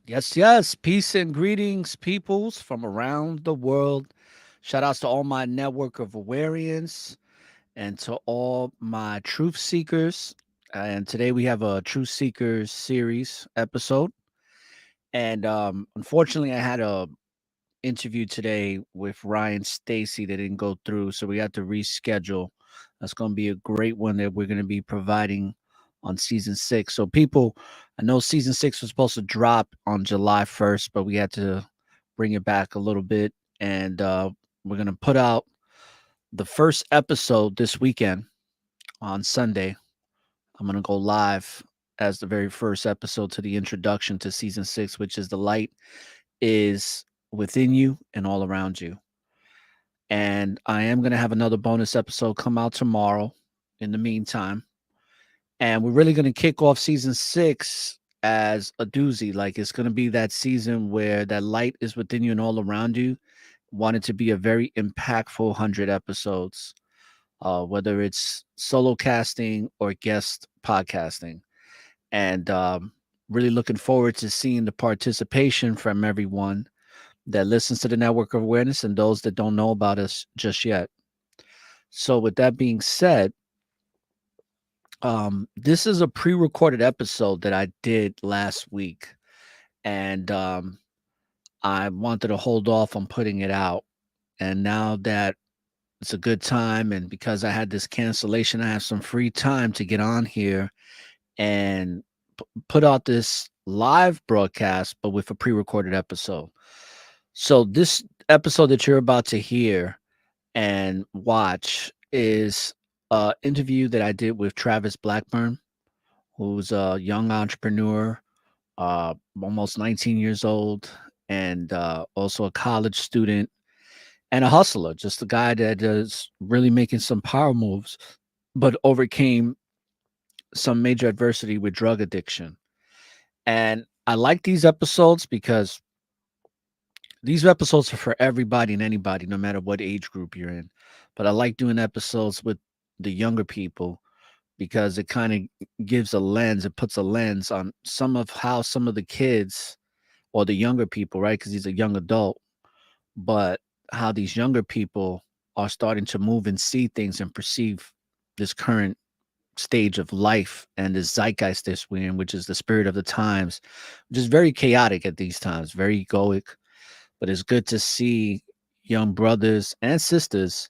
Yes, yes. Peace and greetings, peoples from around the world. Shout outs to all my network of Awarians and to all my truth seekers. And today we have a Truth Seeker Series episode. And unfortunately, I had a interview today with Ryan Stacy that didn't go through, so we had to reschedule. That's going to be a great one that we're going to be providing on season 6. So people, I know season 6 was supposed to drop on July 1st, but we had to bring it back a little bit, and we're going to put out the first episode this weekend on Sunday. I'm going to go live as the very first episode to the introduction to season 6, which is the light is within you and all around you. And I am going to have another bonus episode come out tomorrow in the meantime. And we're really going to kick off season 6 as a doozy. Like it's going to be that season where that light is within you and all around you. Want it to be a very impactful 100 episodes, whether it's solo casting or guest podcasting. And really looking forward to seeing the participation from everyone that listens to the network of awareness and those that don't know about us just yet. So, with that being said, this is a pre-recorded episode that I did last week, and I wanted to hold off on putting it out. And now that it's a good time, and because I had this cancellation, I have some free time to get on here and put out this live broadcast, but with a pre-recorded episode. So, this episode that you're about to hear and watch is a interview that I did with Travis Blackburn, who's a young entrepreneur, almost 19 years old, and also a college student and a hustler, just a guy that is really making some power moves, but overcame some major adversity with drug addiction. And I like these episodes because these episodes are for everybody and anybody, no matter what age group you're in. But I like doing episodes with the younger people because it kind of gives a lens, it puts a lens on some of how some of the kids or the younger people, right? Because he's a young adult, but how these younger people are starting to move and see things and perceive this current stage of life and this zeitgeist this we're in, which is the spirit of the times, which is very chaotic at these times, very egoic. But it's good to see young brothers and sisters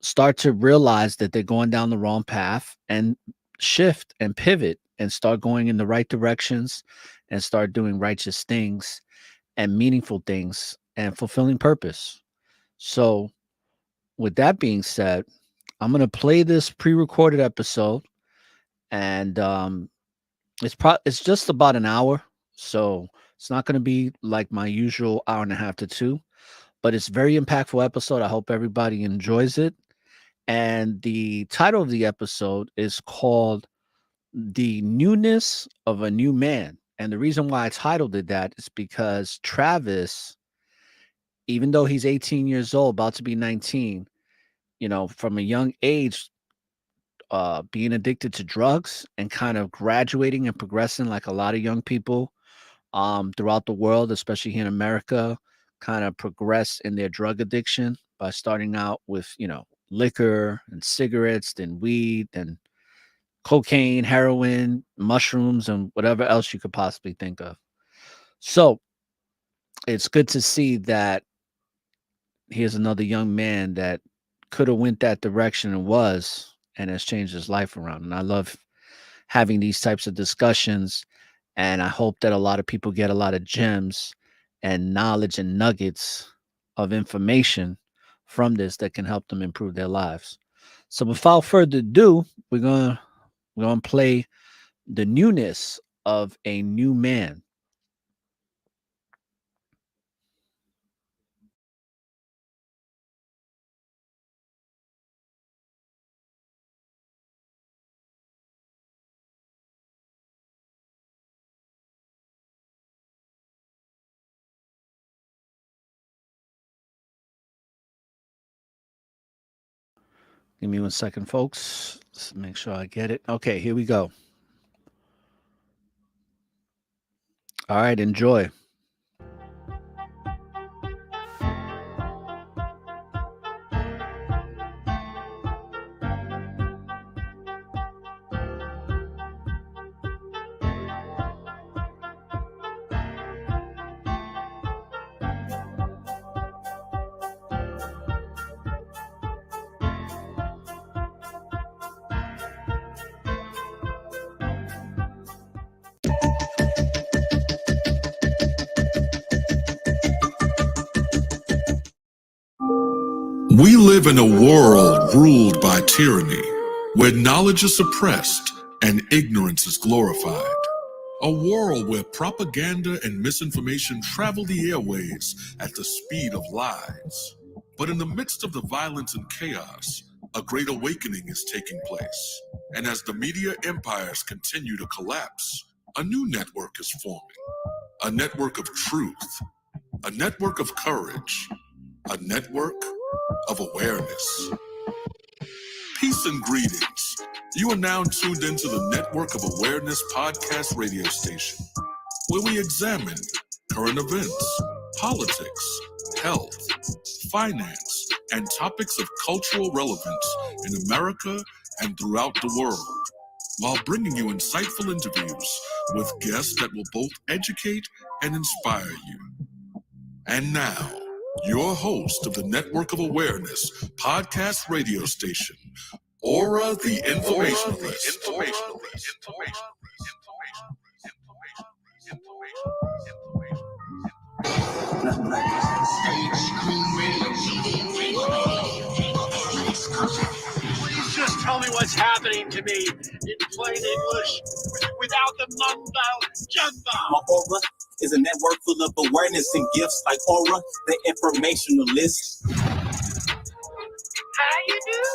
start to realize that they're going down the wrong path and shift and pivot and start going in the right directions and start doing righteous things and meaningful things and fulfilling purpose. So, with that being said, I'm going to play this pre-recorded episode, and it's just about an hour, so it's not going to be like my usual hour and a half to 2, but it's very impactful episode. I hope everybody enjoys it. And the title of the episode is called The Newness of a New Man. And the reason why I titled it that is because Travis, even though he's 18 years old, about to be 19, from a young age, being addicted to drugs and kind of graduating and progressing like a lot of young people throughout the world, especially here in America, kind of progress in their drug addiction by starting out with, liquor and cigarettes, then weed, then cocaine, heroin, mushrooms, and whatever else you could possibly think of. So it's good to see that here's another young man that could have went that direction and has changed his life around. And I love having these types of discussions, and I hope that a lot of people get a lot of gems and knowledge and nuggets of information from this that can help them improve their lives. So without further ado, we're gonna play the newness of a new man. Give me 1 second, folks. Let's make sure I get it. Okay, here we go. All right, enjoy. We live in a world ruled by tyranny, where knowledge is suppressed and ignorance is glorified. A world where propaganda and misinformation travel the airways at the speed of lies. But in the midst of the violence and chaos, a great awakening is taking place. And as the media empires continue to collapse, a new network is forming. A network of truth, a network of courage, a network of awareness. Peace and greetings. You are now tuned into the Network of Awareness podcast radio station, where we examine current events, politics, health, finance, and topics of cultural relevance in America and throughout the world, while bringing you insightful interviews with guests that will both educate and inspire you. And now, your host of the Network of Awareness podcast radio station, Aura the Informationalist. Please just tell me what's happening to me in plain English without the mumbo jumbo. Aura is a network full of awareness and gifts like Aura, the informationalist. How you doing?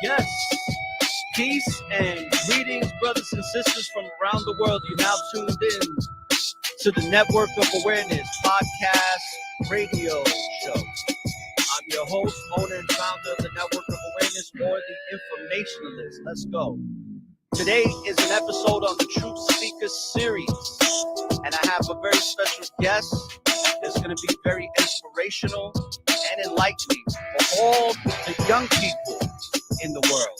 Yes. Peace and greetings, brothers and sisters from around the world. You're now tuned in to the Network of Awareness podcast radio show. I'm your host, owner, and founder of the Network of Awareness, or the Informationalist. Let's go. Today is an episode on the Truth Seeker Series, and I have a very special guest that's going to be very inspirational and enlightening for all the young people in the world.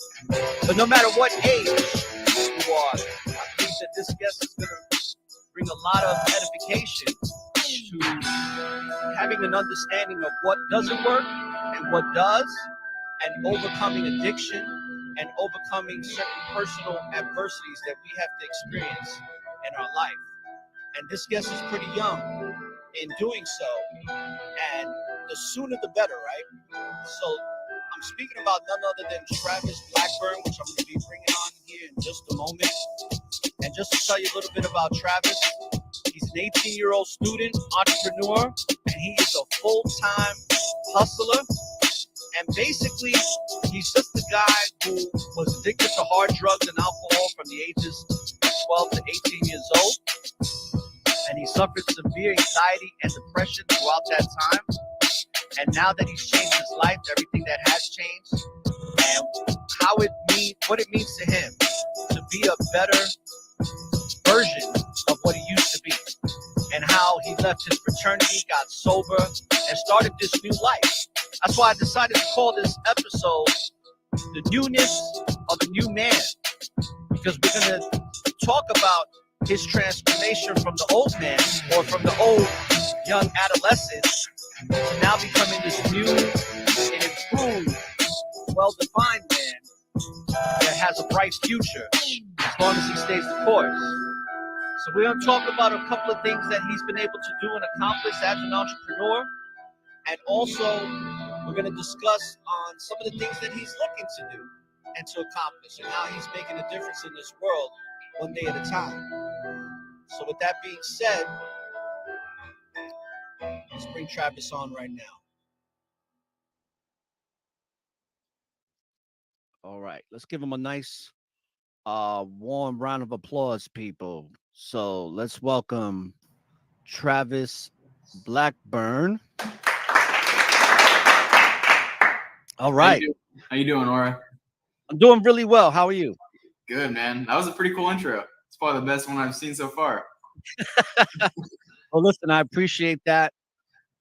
So no matter what age you are, I think that this guest is going to bring a lot of edification to having an understanding of what doesn't work and what does, and overcoming addiction and overcoming certain personal adversities that we have to experience in our life. And this guest is pretty young in doing so, and the sooner the better, right? So I'm speaking about none other than Travis Blackburn, which I'm going to be bringing on here in just a moment. And just to tell you a little bit about Travis, he's an 18-year-old student, entrepreneur, and he is a full-time hustler. And basically, he's just a guy who was addicted to hard drugs and alcohol from the ages of 12 to 18 years old. And he suffered severe anxiety and depression throughout that time. And now that he's changed his life, everything that has changed, and what it means to him to be a better version of what he used to be, and how he left his fraternity, got sober, and started this new life. That's why I decided to call this episode The Newness of the New Man, because we're going to talk about his transformation from the old man, or from the old young adolescent, to now becoming this new and improved, well-defined man that has a bright future as long as he stays the course. So we're going to talk about a couple of things that he's been able to do and accomplish as an entrepreneur, And also, we're going to discuss on some of the things that he's looking to do and to accomplish and how he's making a difference in this world one day at a time. So with that being said, let's bring Travis on right now. All right, let's give him a nice warm round of applause, people. So let's welcome Travis Blackburn. All right. How you doing, Aura? I'm doing really well. How are you? Good, man. That was a pretty cool intro. It's probably the best one I've seen so far. Well, listen, I appreciate that.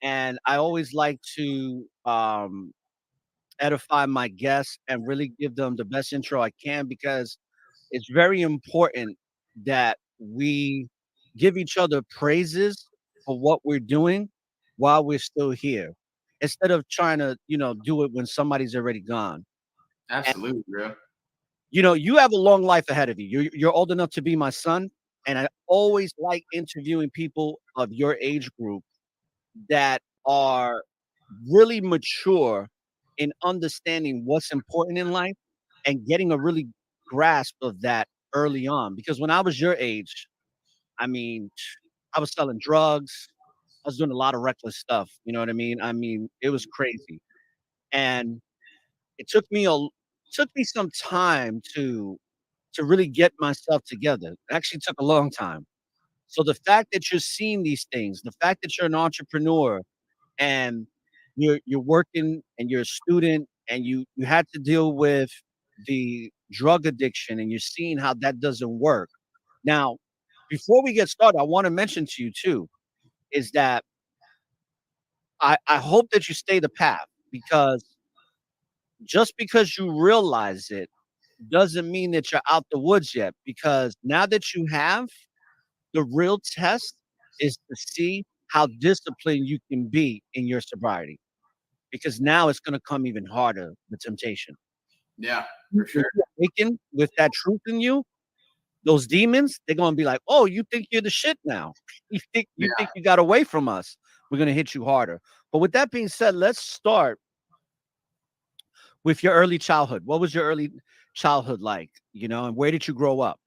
And I always like to edify my guests and really give them the best intro I can, because it's very important that we give each other praises for what we're doing while we're still here, instead of trying to, do it when somebody's already gone. Absolutely, bro. You have a long life ahead of you. You're old enough to be my son, and I always like interviewing people of your age group that are really mature in understanding what's important in life and getting a really grasp of that early on. Because when I was your age, I mean, I was selling drugs. I was doing a lot of reckless stuff. You know what I mean? It was crazy. And it took me some time to really get myself together. It actually took a long time. So the fact that you're seeing these things, the fact that you're an entrepreneur and you're working and you're a student and you had to deal with the drug addiction and you're seeing how that doesn't work. Now, before we get started, I want to mention to you too, is that I hope that you stay the path, because just because you realize it doesn't mean that you're out the woods yet, because now that you have, the real test is to see how disciplined you can be in your sobriety, because now it's going to come even harder, the temptation. Yeah, for sure. Awaken with that truth in you, those demons, they're going to be like, oh, you think you're the shit now. You think you got away from us. We're going to hit you harder. But with that being said, let's start with your early childhood. What was your early childhood like, and where did you grow up?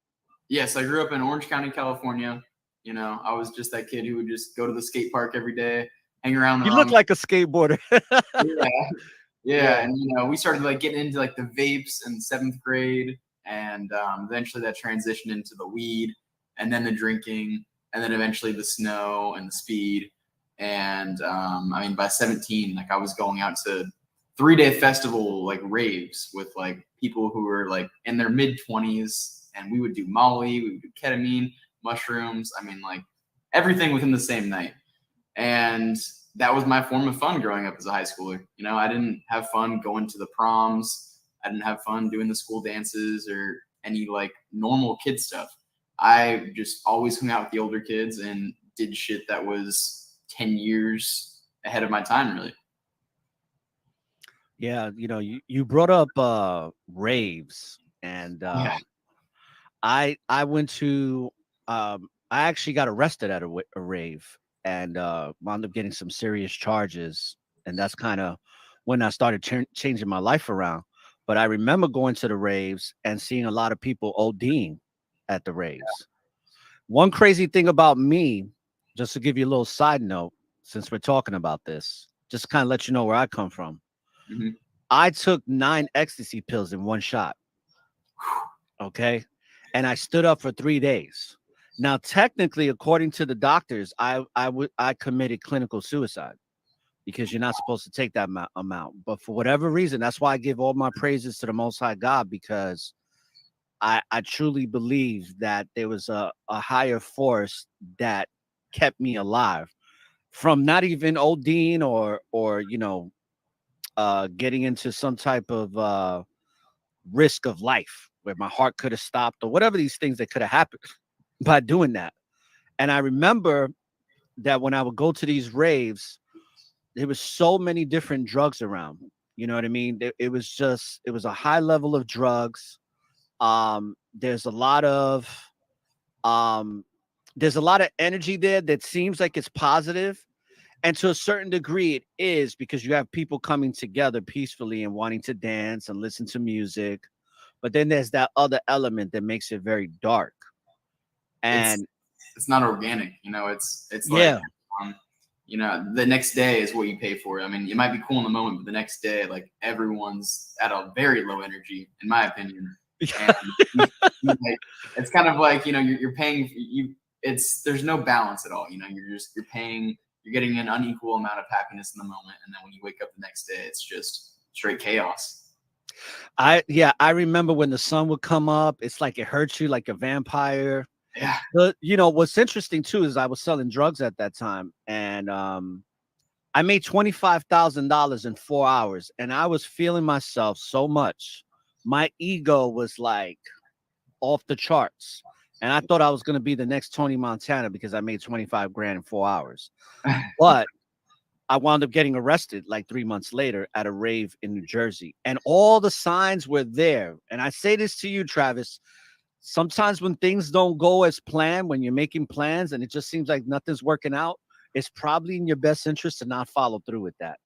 Yes, I grew up in Orange County, California. I was just that kid who would just go to the skate park every day, hang around. You look like a skateboarder. Yeah. And, we started like getting into like the vapes in 7th grade. And eventually that transitioned into the weed, and then the drinking, and then eventually the snow and the speed. And by 17, like I was going out to 3-day festival, like raves with like people who were like in their mid-20s, and we would do Molly, we would do ketamine, mushrooms. Like everything within the same night. And that was my form of fun growing up as a high schooler. I didn't have fun going to the proms. I didn't have fun doing the school dances or any like normal kid stuff. I just always hung out with the older kids and did shit that was 10 years ahead of my time, really. Yeah, you brought up raves, and I went to I actually got arrested at a rave, and wound up getting some serious charges, and that's kind of when I started changing my life around. But I remember going to the raves and seeing a lot of people ODing at the raves. Yeah. One crazy thing about me, just to give you a little side note, since we're talking about this, just to kind of let you know where I come from. Mm-hmm. I took 9 ecstasy pills in one shot. Okay. And I stood up for 3 days. Now, technically, according to the doctors, I committed clinical suicide, because you're not supposed to take that amount. But for whatever reason, that's why I give all my praises to the Most High God, because I truly believe that there was a higher force that kept me alive from not even ODing or getting into some type of risk of life where my heart could have stopped or whatever these things that could have happened by doing that. And I remember that when I would go to these raves, there was so many different drugs around. You know what I mean? It was a high level of drugs. There's a lot of energy there that seems like it's positive. And to a certain degree, it is because you have people coming together peacefully and wanting to dance and listen to music. But then there's that other element that makes it very dark. It's And it's not organic, you know. It's like yeah, um, you know, the next day is what you pay for. I mean, it might be cool in the moment, but the next day, like everyone's at a very low energy, in my opinion. And like, it's kind of like, you know, you're paying you. It's There's no balance at all. You know, you're paying. You're getting an unequal amount of happiness in the moment, and then when you wake up the next day, it's just straight chaos. I remember when the sun would come up, it's like it hurts you like a vampire. Yeah. But you know what's interesting too is I was selling drugs at that time, and I made $25,000 in 4 hours, and I was feeling myself so much. My ego was like off the charts, and I thought I was going to be the next Tony Montana because I made 25 grand in 4 hours. But I wound up getting arrested like 3 months later at a rave in New Jersey, and all the signs were there. And I say this to you, Travis. Sometimes when things don't go as planned, when you're making plans and it just seems like nothing's working out, it's probably in your best interest to not follow through with that.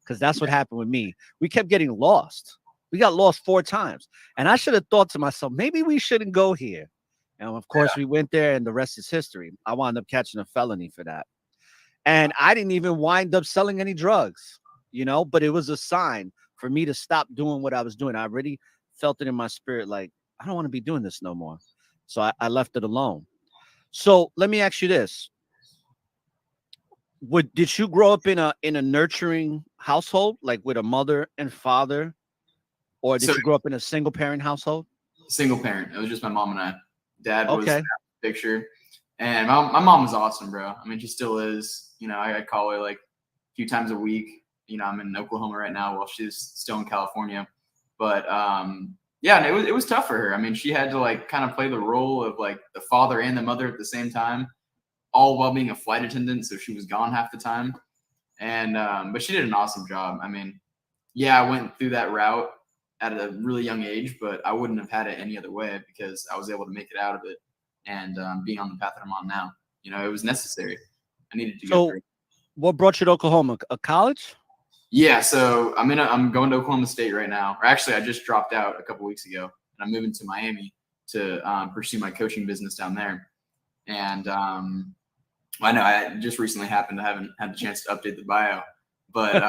Because that's what happened with me. We kept getting lost. We got lost 4 times. And I should have thought to myself, maybe we shouldn't go here. And of course, we went there, and the rest is history. I wound up catching a felony for that. And I didn't even wind up selling any drugs, but it was a sign for me to stop doing what I was doing. I already felt it in my spirit, like, I don't want to be doing this no more. So I left it alone. So let me ask you this. Did you grow up in a nurturing household, like with a mother and father, or did you grow up in a single parent household? Single parent. It was just my mom and I. Dad was Okay. picture, and my mom was awesome, bro. I mean, she still is. You know, I call her like a few times a week. You know, I'm in Oklahoma right now while she's still in California. But yeah, and it was tough for her. I mean, she had to like kind of play the role of like the father and the mother at the same time, all while being a flight attendant. So she was gone half the time. And but she did an awesome job. I mean, yeah, I went through that route at a really young age, but I wouldn't have had it any other way because I was able to make it out of it and being on the path that I'm on now. You know, it was necessary. I needed to go through. What brought you to Oklahoma? A college? Yeah, so I'm going to Oklahoma State right now. Or actually, I just dropped out a couple weeks ago, and I'm moving to Miami to pursue my coaching business down there. And I know I just recently happened to haven't had the chance to update the bio, but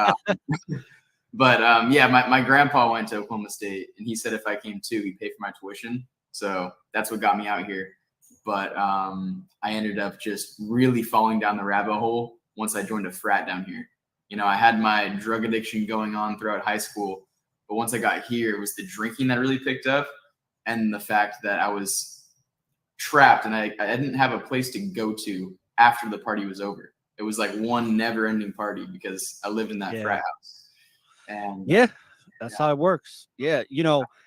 yeah, my grandpa went to Oklahoma State, and he said if I came too, he'd pay for my tuition. So that's what got me out here. But I ended up just really falling down the rabbit hole once I joined a frat down here. You know, I had my drug addiction going on throughout high school, but once I got here, it was the drinking that really picked up, and the fact that I was trapped and I didn't have a place to go to after the party was over. It was like one never-ending party because I lived in that frat house. And yeah, that's how it works. Yeah,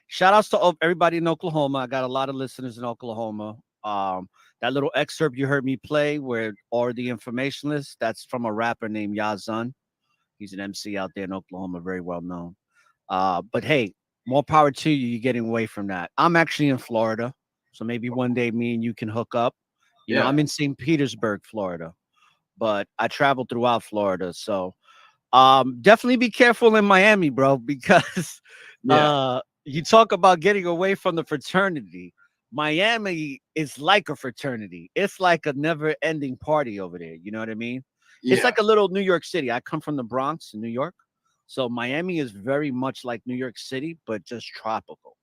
shout outs to everybody in Oklahoma. I got a lot of listeners in Oklahoma. That little excerpt you heard me play or the informationalist, that's from a rapper named Yazun. He's an MC out there in Oklahoma, very well known. But hey, more power to you. You're getting away from that. I'm actually in Florida, so maybe one day me and you can hook up. You know, I'm in St. Petersburg, Florida, but I travel throughout Florida. So definitely be careful in Miami, bro, because you talk about getting away from the fraternity. Miami is like a fraternity. It's like a never-ending party over there. You know what I mean? Yeah. It's like a little New York City. I come from the Bronx in New York. So Miami is very much like New York City, but just tropical.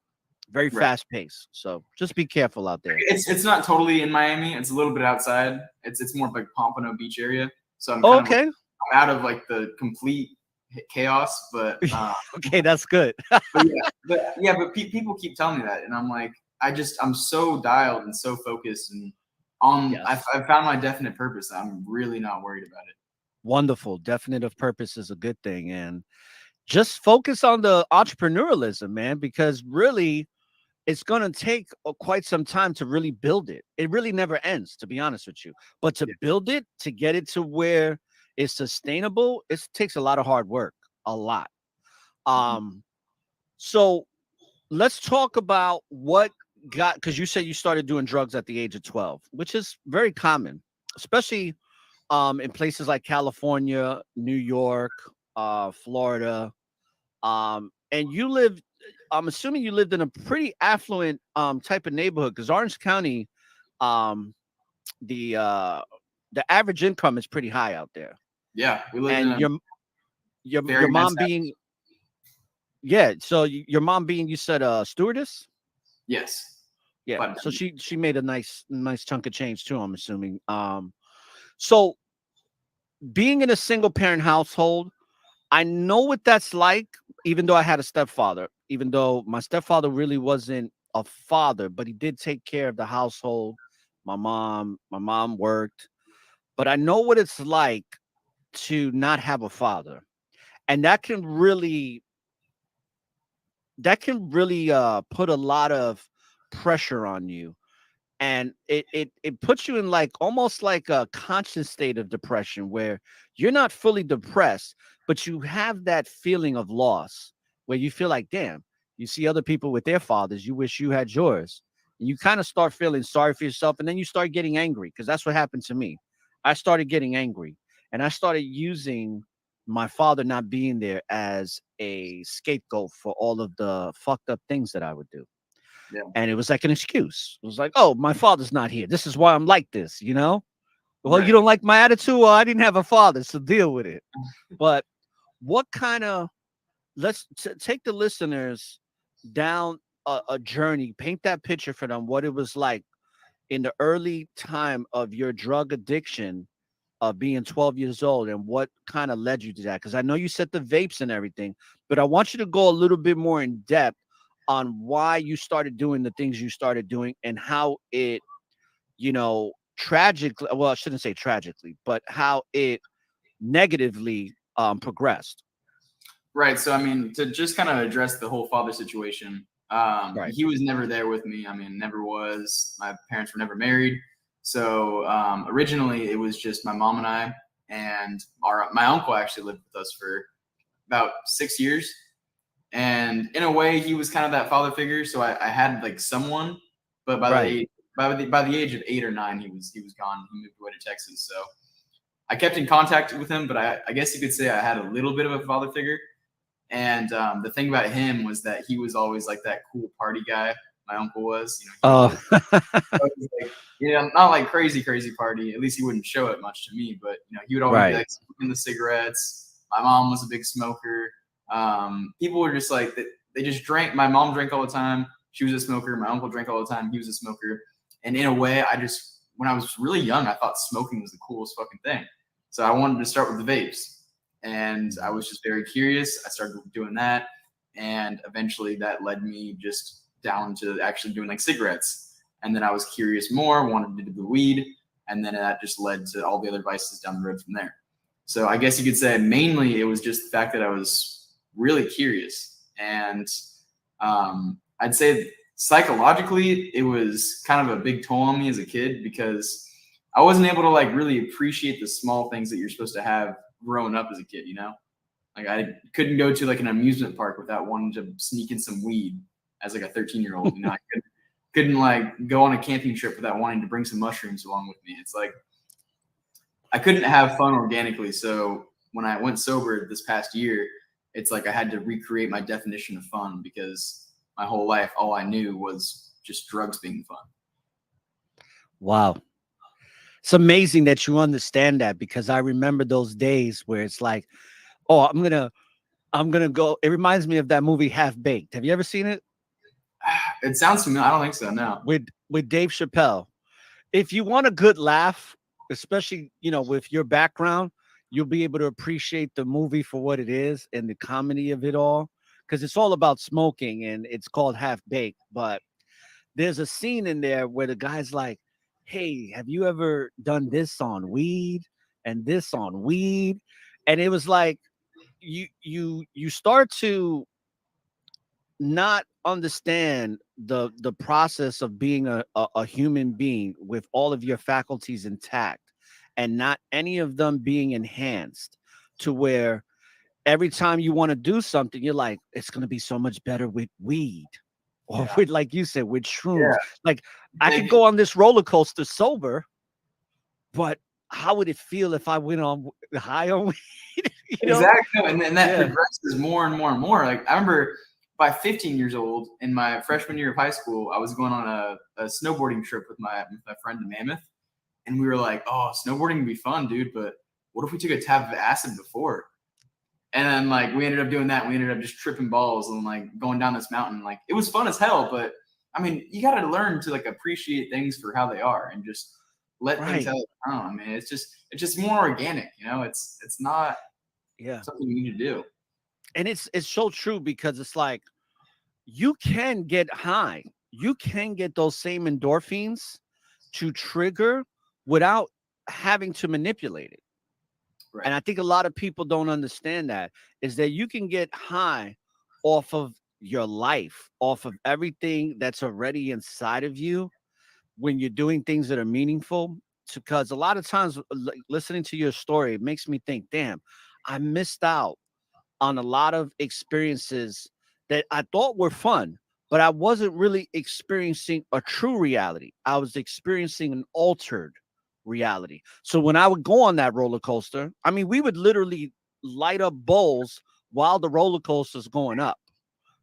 Very fast paced. So just be careful out there. It's not totally in Miami. It's a little bit outside. It's more like Pompano Beach area. So I'm I'm out of like the complete chaos, but okay, that's good. but people keep telling me that, and I'm like, I'm so dialed and so focused and I've found my definite purpose. I'm really not worried about it. Wonderful. Definitive purpose is a good thing. And just focus on the entrepreneurialism, man, because really it's going to take quite some time to really build it. It really never ends, to be honest with you. But to build it, to get it to where it's sustainable, it takes a lot of hard work, a lot. So let's talk about because you said you started doing drugs at the age of 12, which is very common, especially in places like California, New York, Florida, and you live. I'm assuming you lived in a pretty affluent type of neighborhood because Orange County, um, the uh, the average income is pretty high out there, Yeah, we lived in and a your very nice mom house. being yeah. So your mom being, you said, a stewardess. Yes. Yeah, But so she made a nice chunk of change too, I'm assuming. So being in a single parent household, I know what that's like, even though I had a stepfather, even though my stepfather really wasn't a father, but he did take care of the household. My mom worked, but I know what it's like to not have a father. And that can really put a lot of pressure on you, and it puts you in like almost like a conscious state of depression where you're not fully depressed, but you have that feeling of loss where you feel like, damn, you see other people with their fathers, you wish you had yours, and you kind of start feeling sorry for yourself, and then you start getting angry because that's what happened to me. I started getting angry, and I started using my father not being there as a scapegoat for all of the fucked up things that I would do. yeah, And it was like an excuse. It was like, oh, my father's not here. This is why I'm like this, you know? Well, you right. don't like my attitude? Well, I didn't have a father, so deal with it. But what kind of, take the listeners down a journey, paint that picture for them, what it was like in the early time of your drug addiction of being 12 years old and what kind of led you to that. Because I know you said the vapes and everything, but I want you to go a little bit more in depth on why you started doing the things you started doing and how it, tragically, well, I shouldn't say tragically, but how it negatively progressed. Right. So I mean, to just kind of address the whole father situation, Right. he was never there with me. I mean, never was. My parents were never married. So originally, it was just my mom and I, and my uncle actually lived with us for about 6 years. And in a way, he was kind of that father figure. So I had like someone, but Right. by the age of 8 or 9, he was gone. He moved away to Texas. So I kept in contact with him, but I guess you could say I had a little bit of a father figure. And the thing about him was that he was always like that cool party guy. My uncle was, he was Oh, always like, not like crazy, crazy party. At least he wouldn't show it much to me, but he would always be right. like smoking the cigarettes. My mom was a big smoker. People were just like, they just drank. My mom drank all the time. She was a smoker. My uncle drank all the time. He was a smoker. And in a way, when I was really young, I thought smoking was the coolest fucking thing. So I wanted to start with the vapes. And I was just very curious. I started doing that. And eventually that led me just down to actually doing like cigarettes. And then I was curious more, wanted to do the weed. And then that just led to all the other vices down the road from there. So I guess you could say mainly it was just the fact that I was really curious. And I'd say psychologically, it was kind of a big toll on me as a kid because I wasn't able to like really appreciate the small things that you're supposed to have growing up as a kid, Like I couldn't go to like an amusement park without wanting to sneak in some weed as like a 13-year-old. I couldn't like go on a camping trip without wanting to bring some mushrooms along with me. It's like I couldn't have fun organically. So when I went sober this past year, it's like I had to recreate my definition of fun because my whole life, all I knew was just drugs being fun. Wow. It's amazing that you understand that because I remember those days where it's like, oh, I'm gonna go. It reminds me of that movie Half Baked. Have you ever seen it? It sounds familiar. I don't think so. No. With Dave Chappelle. If you want a good laugh, especially with your background, you'll be able to appreciate the movie for what it is and the comedy of it all, because it's all about smoking and it's called Half Baked. But there's a scene in there where the guy's like, hey, have you ever done this on weed and this on weed? And it was like you start to not understand the process of being a human being with all of your faculties intact and not any of them being enhanced to where every time you want to do something, you're like, it's going to be so much better with weed or Yeah. with, like you said, with Yeah. shrooms. Like I could go on this roller coaster sober, but how would it feel if I went on high on weed? Exactly. No, and then that Yeah. progresses more and more and more. Like I remember by 15 years old in my freshman year of high school, I was going on a snowboarding trip with my friend to Mammoth. And we were like, oh, snowboarding would be fun, dude. But what if we took a tab of acid before? And then like we ended up doing that. We ended up just tripping balls and like going down this mountain. Like it was fun as hell, but I mean, you got to learn to like appreciate things for how they are and just let things how they are. I mean, it's just more organic, you know. It's not something you need to do. And it's so true, because it's like you can get high, you can get those same endorphins to trigger without having to manipulate it. Right. And I think a lot of people don't understand that, is that you can get high off of your life, off of everything that's already inside of you when you're doing things that are meaningful. Because a lot of times listening to your story, it makes me think, damn, I missed out on a lot of experiences that I thought were fun, but I wasn't really experiencing a true reality. I was experiencing an altered reality. So when I would go on that roller coaster, I mean, we would literally light up bowls while the roller coaster's going up,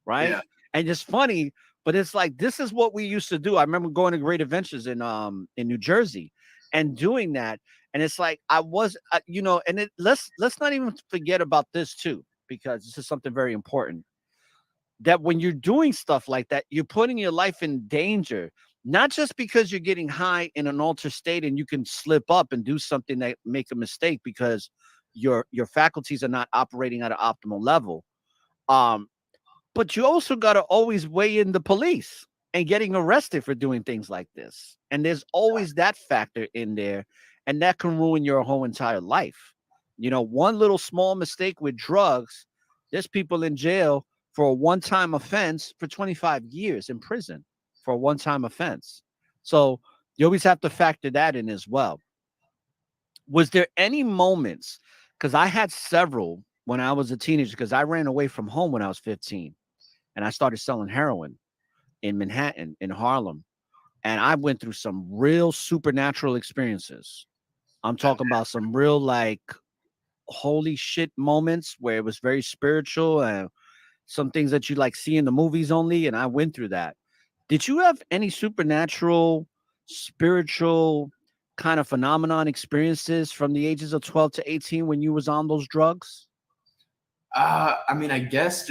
right? Yeah. And it's funny, but it's like this is what we used to do. I remember going to Great Adventures in New Jersey and doing that. And it's like I was, and let's not even forget about this too, because this is something very important. That when you're doing stuff like that, you're putting your life in danger, not just because you're getting high in an altered state and you can slip up and do something that make a mistake because your faculties are not operating at an optimal level. But you also got to always weigh in the police and getting arrested for doing things like this. And there's always that factor in there, and that can ruin your whole entire life. One little small mistake with drugs, there's people in jail for a one-time offense for 25 years in prison for a one-time offense. So you always have to factor that in as well. Was there any moments, because I had several when I was a teenager, because I ran away from home when I was 15 and I started selling heroin in Manhattan, in Harlem. And I went through some real supernatural experiences. I'm talking about some real like holy shit moments where it was very spiritual and some things that you like see in the movies only. And I went through that. Did you have any supernatural, spiritual kind of phenomenon experiences from the ages of 12 to 18 when you was on those drugs? I mean, I guess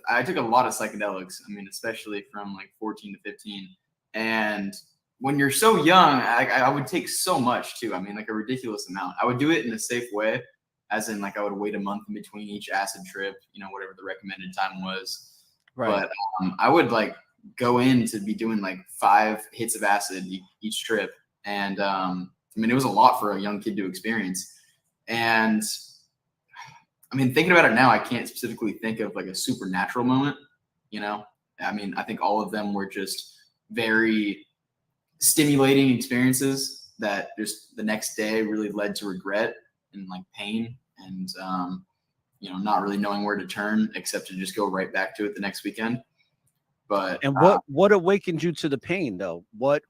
I took a lot of psychedelics. I mean, especially from like 14 to 15. And when you're so young, I would take so much too. I mean, like a ridiculous amount. I would do it in a safe way, as in like I would wait a month in between each acid trip, whatever the recommended time was. Right. But I would like go in to be doing like 5 hits of acid each trip. And I mean, it was a lot for a young kid to experience. And I mean, thinking about it now, I can't specifically think of like a supernatural moment, I mean, I think all of them were just very stimulating experiences that just the next day really led to regret and like pain and, not really knowing where to turn except to just go right back to it the next weekend. But and what awakened you to the pain though? What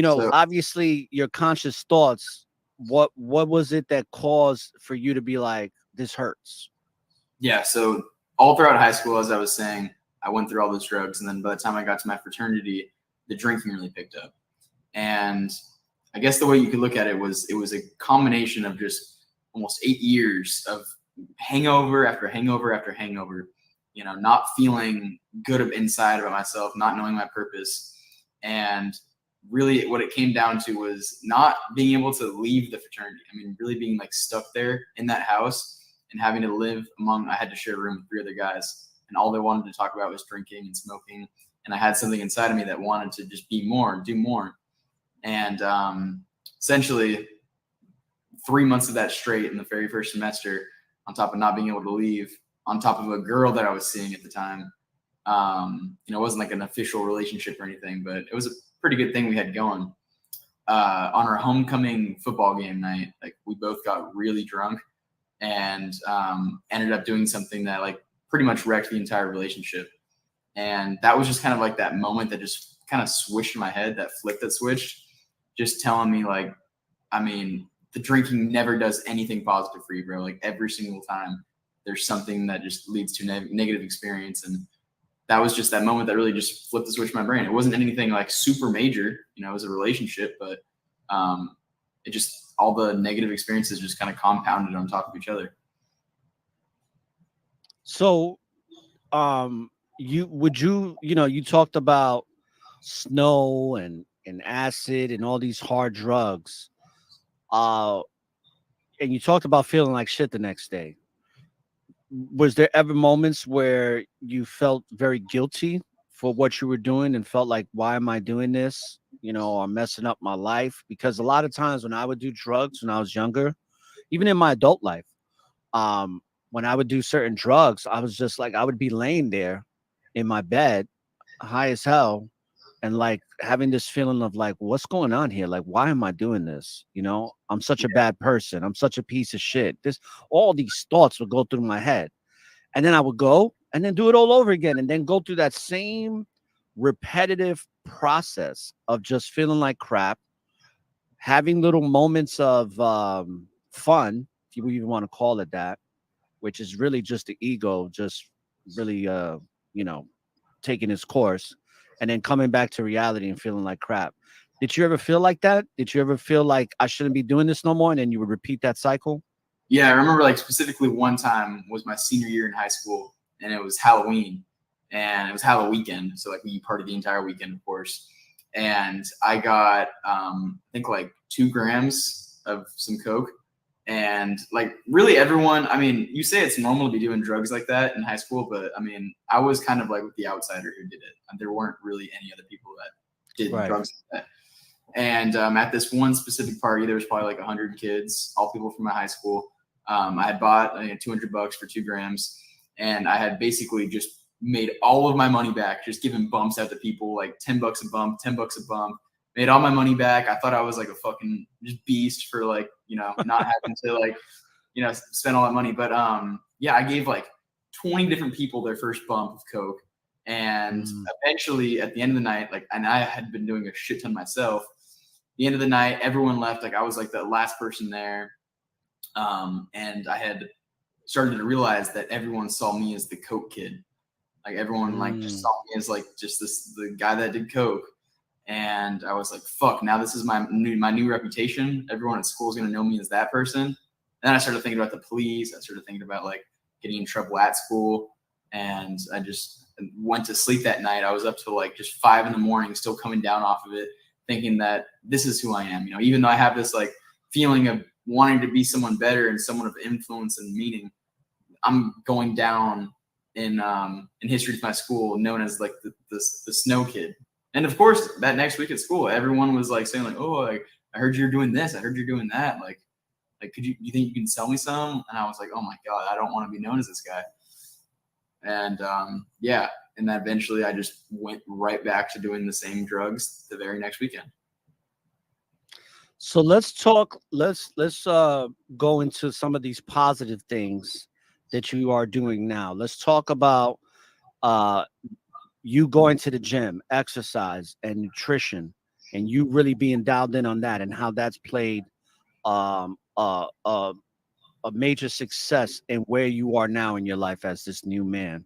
obviously your conscious thoughts, what was it that caused for you to be like, this hurts? Yeah. So all throughout high school, as I was saying, I went through all those drugs. And then by the time I got to my fraternity, the drinking really picked up. And I guess the way you could look at it was a combination of just almost 8 years of hangover after hangover after hangover, not feeling good inside about myself, not knowing my purpose. And really what it came down to was not being able to leave the fraternity. I mean, really being like stuck there in that house and having to live I had to share a room with 3 other guys, and all they wanted to talk about was drinking and smoking. And I had something inside of me that wanted to just be more, do more. And essentially 3 months of that straight in the very first semester, on top of not being able to leave, on top of a girl that I was seeing at the time, it wasn't like an official relationship or anything, but it was a pretty good thing we had going. On our homecoming football game night, like we both got really drunk and ended up doing something that like pretty much wrecked the entire relationship. And that was just kind of like that moment that just kind of switched in my head, that flick that switched, just telling me like, I mean, the drinking never does anything positive for you, bro. Like every single time there's something that just leads to a negative experience. And that was just that moment that really just flipped the switch in my brain. It wasn't anything like super major, you know, it was a relationship, but it just, all the negative experiences just kind of compounded on top of each other. So, you talked about snow and acid and all these hard drugs. And you talked about feeling like shit the next day. Was there ever moments where you felt very guilty for what you were doing and felt like, why am I doing this? You know, I'm messing up my life? Because a lot of times when I would do drugs when I was younger, even in my adult life, when I would do certain drugs, I was just like, I would be laying there in my bed, high as hell, and like having this feeling of like, what's going on here? Like, why am I doing this? You know, I'm such a bad person. I'm such a piece of shit. All these thoughts would go through my head. And then I would go and then do it all over again and then go through that same repetitive process of just feeling like crap, having little moments of fun, if you even want to call it that, which is really just the ego, just really, taking its course, and then coming back to reality and feeling like crap. Did you ever feel like that? Did you ever feel like I shouldn't be doing this no more? And then you would repeat that cycle? Yeah, I remember like specifically one time was my senior year in high school, and it was Halloween, and it was Halloween weekend. So like we partied the entire weekend, of course. And I got I think like 2 grams of some coke, and like really everyone. I mean, you say it's normal to be doing drugs like that in high school, but I mean, I was kind of like the outsider who did it. There weren't really any other people that did drugs like that. And at this one specific party, there was probably like 100 kids, all people from my high school. I had bought $200 for 2 grams, and I had basically just made all of my money back, just giving bumps out to people, like $10 a bump, $10 a bump. Made all my money back. I thought I was like a fucking just beast for like, not having to like, spend all that money. But yeah, I gave like 20 different people their first bump of coke, and eventually at the end of the night, like, and I had been doing a shit ton myself. The end of the night, everyone left. Like I was like the last person there. And I had started to realize that everyone saw me as the coke kid. Like everyone like just saw me as like just the guy that did coke. And I was like, fuck, now this is my new reputation. Everyone at school is going to know me as that person. And then I started thinking about the police. I started thinking about like getting in trouble at school. And I just went to sleep that night. I was up to like just 5 a.m, still coming down off of it, thinking that this is who I am. Even though I have this like feeling of wanting to be someone better and someone of influence and meaning, I'm going down in history to my school known as like the snow kid. And of course, that next week at school, everyone was like saying like, oh, like, I heard you're doing this. I heard you're doing that. Like you think you can sell me some? And I was like, oh my God, I don't want to be known as this guy. And yeah. And then eventually I just went right back to doing the same drugs the very next weekend. So let's talk. Let's go into some of these positive things that you are doing now. Let's talk about you going to the gym, exercise, and nutrition, and you really being dialed in on that, and how that's played a major success in where you are now in your life as this new man.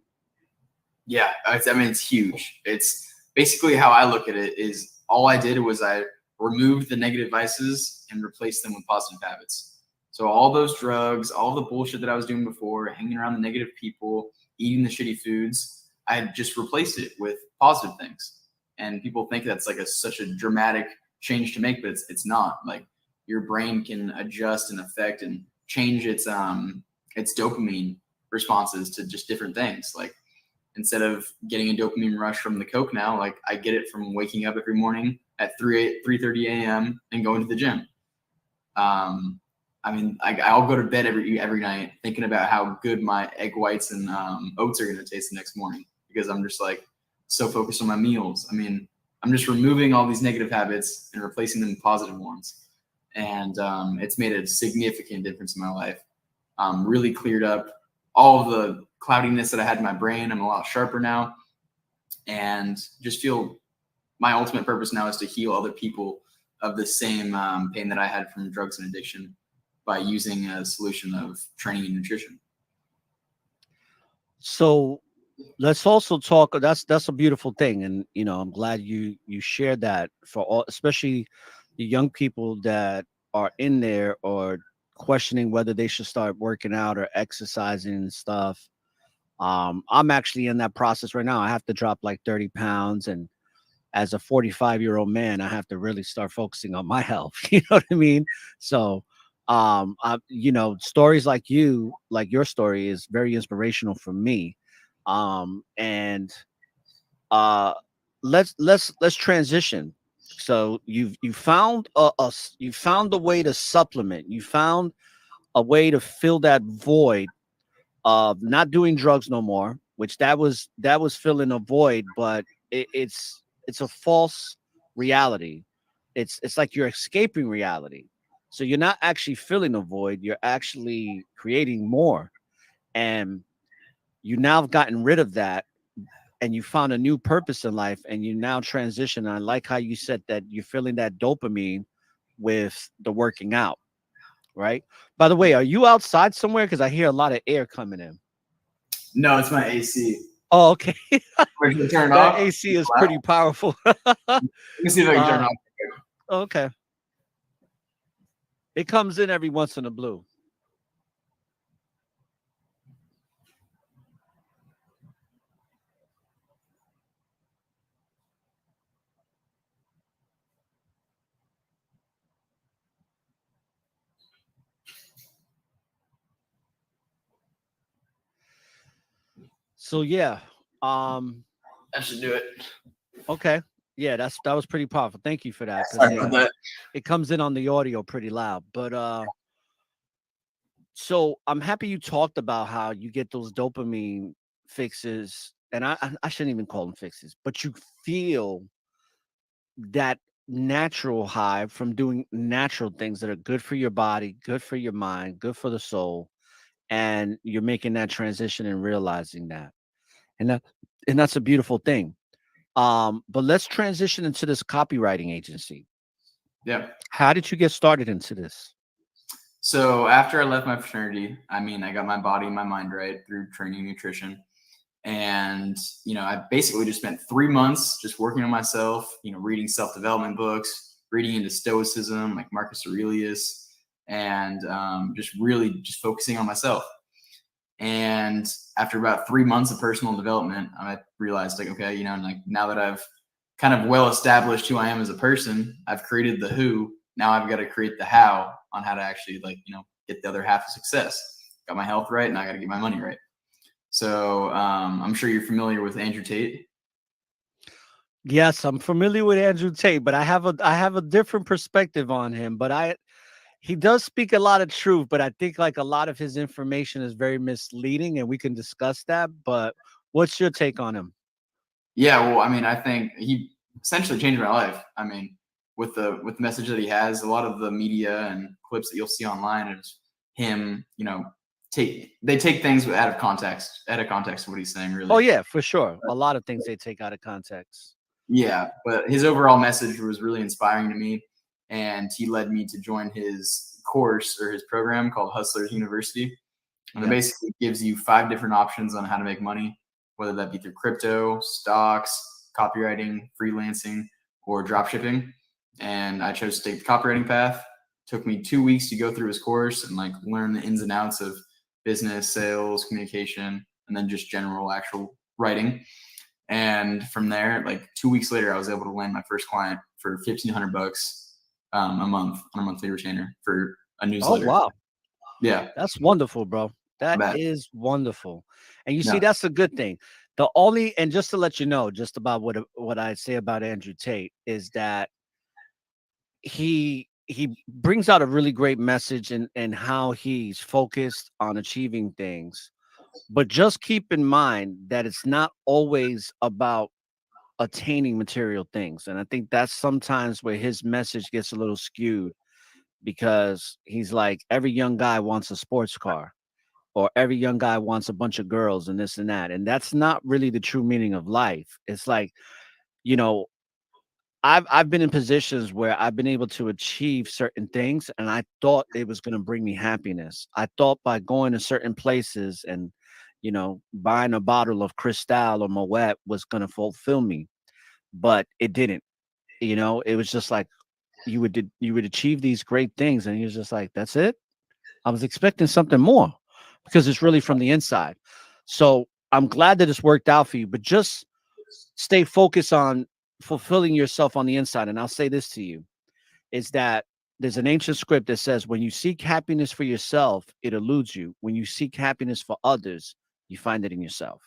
Yeah, I mean, it's huge. It's basically how I look at it is all I did was I removed the negative vices and replaced them with positive habits. So all those drugs, all the bullshit that I was doing before, hanging around the negative people, eating the shitty foods, I had just replaced it with positive things. And people think that's like such a dramatic change to make, but it's not. Like your brain can adjust and affect and change its dopamine responses to just different things. Like instead of getting a dopamine rush from the coke now, like I get it from waking up every morning at 3:30 a.m. and going to the gym. I mean, I'll go to bed every night thinking about how good my egg whites and oats are going to taste the next morning, because I'm just like so focused on my meals. I mean, I'm just removing all these negative habits and replacing them with positive ones. And it's made a significant difference in my life. Really cleared up all of the cloudiness that I had in my brain. I'm a lot sharper now, and just feel my ultimate purpose now is to heal other people of the same pain that I had from drugs and addiction by using a solution of training and nutrition. So let's also talk. That's a beautiful thing, and I'm glad you shared that for all, especially the young people that are in there or questioning whether they should start working out or exercising and stuff. I'm actually in that process right now. I have to drop like 30 pounds, and as a 45-year-old man, I have to really start focusing on my health. You know what I mean? So, stories like your story is very inspirational for me. And let's transition. So you found you found a way to supplement. You found a way to fill that void of not doing drugs no more, which that was filling a void, but it's a false reality. It's like you're escaping reality. So you're not actually filling a void, you're actually creating more. And you now have gotten rid of that, and you found a new purpose in life, and you now transition. I like how you said that you're feeling that dopamine with the working out, right? By the way, are you outside somewhere? Because I hear a lot of air coming in. No, it's my AC. Oh, okay. Wait, can you turn it That off? AC is Wow. pretty powerful. Let me see if I can turn it off. Okay. It comes in every once in a blue. So yeah. I should do it. Okay. Yeah, that was pretty powerful. Thank you for that. Because Sorry about that. it comes in on the audio pretty loud. But so I'm happy you talked about how you get those dopamine fixes, and I shouldn't even call them fixes, but you feel that natural high from doing natural things that are good for your body, good for your mind, good for the soul, and you're making that transition and realizing that. And that's a beautiful thing. But let's transition into this copywriting agency. Yeah. How did you get started into this? So after I left my fraternity, I got my body and my mind right through training and nutrition. And, I basically just spent 3 months just working on myself, reading self-development books, reading into Stoicism, like Marcus Aurelius, and just really just focusing on myself. And after about 3 months of personal development, I realized like, okay, like now that I've kind of well established who I am as a person, I've created the who. Now I've got to create the how on how to actually get the other half of success. Got my health right, and I got to get my money right. So I'm sure you're familiar with Andrew Tate. Yes, I'm familiar with Andrew Tate, but I have a different perspective on him. But he does speak a lot of truth, but I think like a lot of his information is very misleading, and we can discuss that. But what's your take on him? Yeah, well, I think he essentially changed my life. With the message that he has, a lot of the media and clips that you'll see online is him, they take things out of context of what he's saying, really. Oh yeah, for sure. A lot of things they take out of context. Yeah, but his overall message was really inspiring to me, and he led me to join his course or his program called Hustlers University. And it basically gives you 5 different options on how to make money, whether that be through crypto, stocks, copywriting, freelancing, or dropshipping. And I chose to take the copywriting path. Took me 2 weeks to go through his course and learn the ins and outs of business, sales, communication, and then just general actual writing. And from there, 2 weeks later, I was able to land my first client for $1,500 a month on a monthly retainer for a newsletter. Oh wow. Yeah. That's wonderful, bro. That is wonderful. And you see, that's a good thing. And just to let you know, just about what I say about Andrew Tate is that he brings out a really great message and how he's focused on achieving things. But just keep in mind that it's not always about attaining material things. And I think that's sometimes where his message gets a little skewed, because he's like, every young guy wants a sports car, or every young guy wants a bunch of girls and this and that. And that's not really the true meaning of life. It's like, I've been in positions where I've been able to achieve certain things, and I thought it was going to bring me happiness. I thought by going to certain places and, buying a bottle of Cristal or Moet was going to fulfill me, but it didn't. It was just like you would achieve these great things, and you're just like, that's it. I was expecting something more because it's really from the inside. So I'm glad that it's worked out for you, but just stay focused on fulfilling yourself on the inside. And I'll say this to you is that there's an ancient script that says, when you seek happiness for yourself, it eludes you. When you seek happiness for others, you find it in yourself.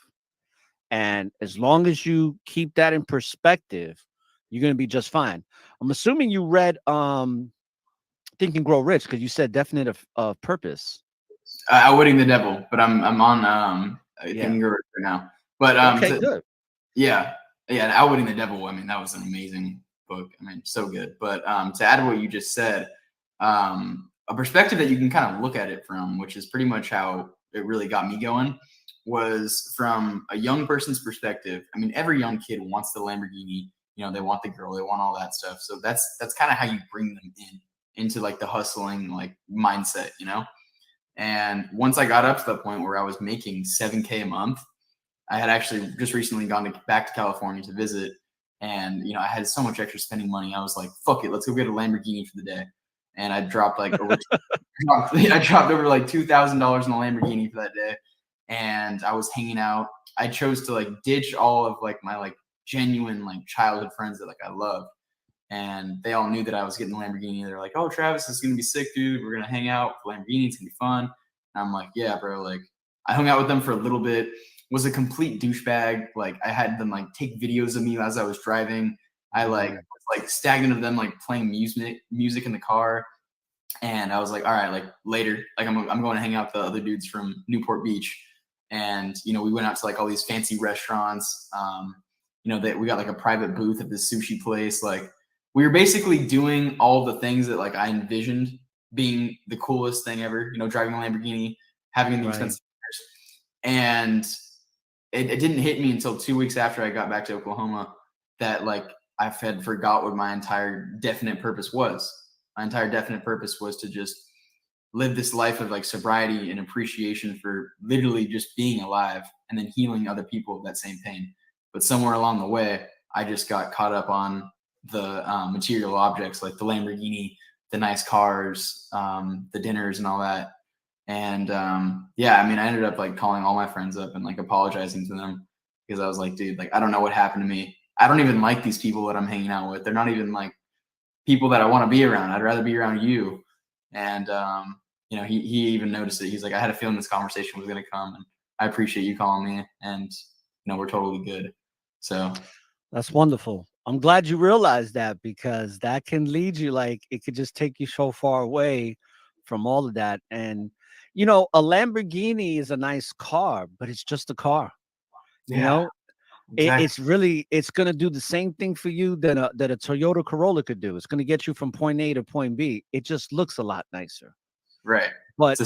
And as long as you keep that in perspective, you're going to be just fine. I'm assuming you read Think and Grow Rich because you said definite of purpose. Outwitting the Devil, but I'm on Think Yeah. and Grow Rich right now. But Okay, good. yeah, Outwitting the Devil. I mean, that was an amazing book. I mean, so good. But to add to what you just said, a perspective that you can kind of look at it from, which is pretty much how it really got me going, was from a young person's perspective. I mean, every young kid wants the Lamborghini. They want the girl, they want all that stuff. So that's kind of how you bring them into like the hustling like mindset, And once I got up to the point where I was making $7K a month, I had actually just recently gone back to California to visit, and I had so much extra spending money. I was like, "Fuck it, let's go get a Lamborghini for the day." And I dropped like over, I dropped over like $2,000 in a Lamborghini for that day, and I was hanging out. I chose to like ditch all of like my like genuine like childhood friends that like I loved, and they all knew that I was getting the Lamborghini. They're like, "Oh, Travis, this is gonna be sick, dude. We're gonna hang out with Lamborghini. It's gonna be fun." And I'm like, "Yeah, bro." Like, I hung out with them for a little bit. Was a complete douchebag. Like, I had them like take videos of me as I was driving. I like was like stagnant of them like playing music in the car. And I was like, all right, like later, like I'm going to hang out with the other dudes from Newport Beach. And we went out to like all these fancy restaurants. That we got like a private booth at this sushi place. Like, we were basically doing all the things that like I envisioned being the coolest thing ever. Driving a Lamborghini, having the expensive cars. And it didn't hit me until 2 weeks after I got back to Oklahoma that like I had forgot what my entire definite purpose was. My entire definite purpose was to just live this life of like sobriety and appreciation for literally just being alive and then healing other people of that same pain. But somewhere along the way, I just got caught up on the material objects like the Lamborghini, the nice cars, the dinners and all that. And I mean, I ended up like calling all my friends up and like apologizing to them because I was like, dude, like, I don't know what happened to me. I don't even like these people that I'm hanging out with. They're not even like people that I want to be around. I'd rather be around you. And, he even noticed it. He's like, I had a feeling this conversation was going to come, and I appreciate you calling me, and, we're totally good. So That's wonderful. I'm glad you realized that because that can lead you, like, it could just take you so far away from all of that. And, a Lamborghini is a nice car, but it's just a car. exactly. It's going to do the same thing for you that a Toyota Corolla could do. It's going to get you from point A to point B. It just looks a lot nicer. Right. But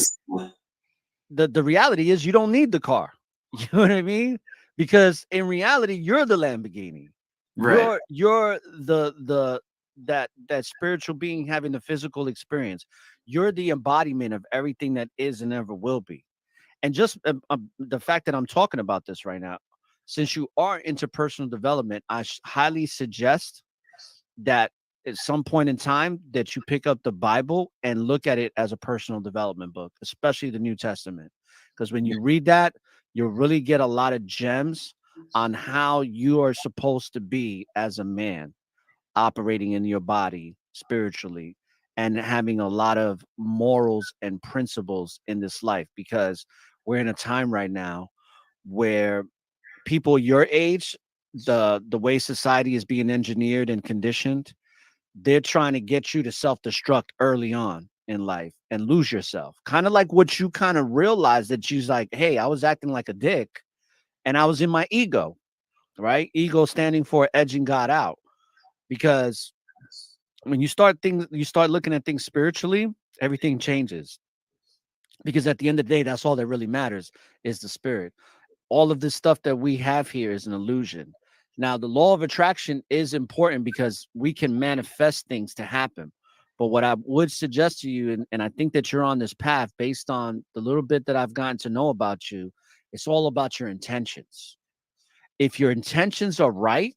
the reality is you don't need the car. You know what I mean? Because in reality, you're the Lamborghini. Right. You're that spiritual being having the physical experience. You're the embodiment of everything that is and ever will be. And just the fact that I'm talking about this right now, since you are into personal development, I highly suggest that at some point in time that you pick up the Bible and look at it as a personal development book, especially the New Testament. Because when you read that, you'll really get a lot of gems on how you are supposed to be as a man operating in your body spiritually and having a lot of morals and principles in this life, because we're in a time right now where people your age, the way society is being engineered and conditioned, they're trying to get you to self-destruct early on in life and lose yourself. Kind of like what you kind of realized that you's like, hey, I was acting like a dick and I was in my ego, right? Ego standing for edging God out. Because when you start looking at things spiritually, everything changes. Because at the end of the day, that's all that really matters is the spirit. All of this stuff that we have here is an illusion. Now, the law of attraction is important because we can manifest things to happen. But what I would suggest to you, and I think that you're on this path based on the little bit that I've gotten to know about you, it's all about your intentions. If your intentions are right,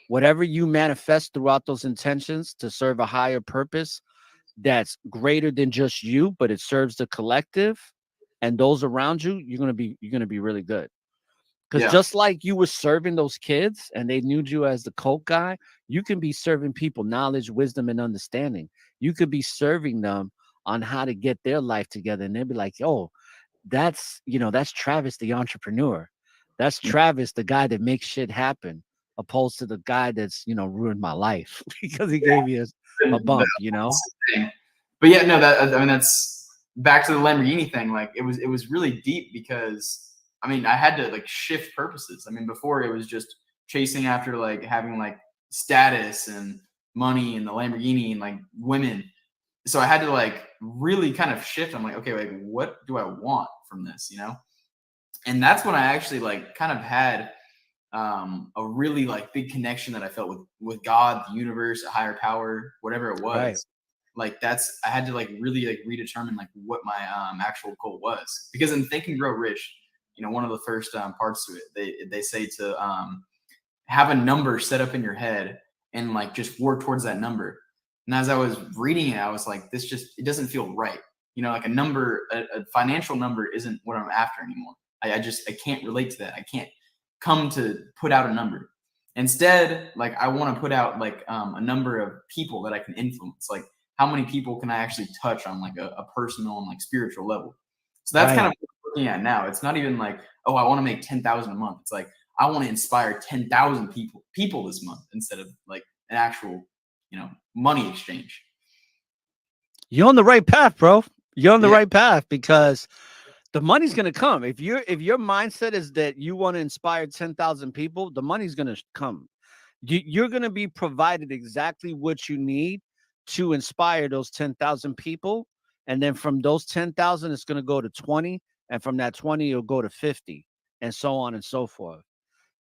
whatever you manifest throughout those intentions to serve a higher purpose that's greater than just you, but it serves the collective and those around you, you're gonna be really good. Because Yeah. just like you were serving those kids and they knew you as the Coke guy, you can be serving people knowledge, wisdom, and understanding. You could be serving them on how to get their life together. And they'll be like, oh, that's Travis, the entrepreneur. That's Travis, the guy that makes shit happen, opposed to the guy that's ruined my life because he gave me a And bump, that's the thing. But yeah, no, I mean that's back to the Lamborghini thing. Like it was really deep because I mean I had to like shift purposes. I mean before it was just chasing after like having like status and money and the Lamborghini and like women. So I had to like really kind of shift. I'm like, okay, like what do I want from this, you know? And that's when I actually like kind of had a really like big connection that I felt with God, the universe, a higher power, whatever it right. was. Like that's I had to like really like redetermine like what my actual goal was because in Think and Grow Rich, you know, one of the first parts to it, they say to have a number set up in your head and like just work towards that number. And as I was reading it, I was like, this just it doesn't feel right. You know, like a number, a financial number isn't what I'm after anymore. I can't relate to that. I can't come to put out a number. Instead, like I want to put out like a number of people that I can influence. Like how many people can I actually touch on like a personal and like spiritual level? So that's kind Right. of what I'm looking at now. It's not even like, oh, I want to make 10,000 a month. It's like I want to inspire 10,000 people this month instead of like an actual, you know, money exchange. You're on the right path, bro. You're on the Yeah. right path because the money's gonna come. If your mindset is that you want to inspire 10,000 people, the money's gonna come. You're gonna be provided exactly what you need to inspire those 10,000 people, and then from those 10,000, it's gonna go to 20, and from that 20, it'll go to 50, and so on and so forth.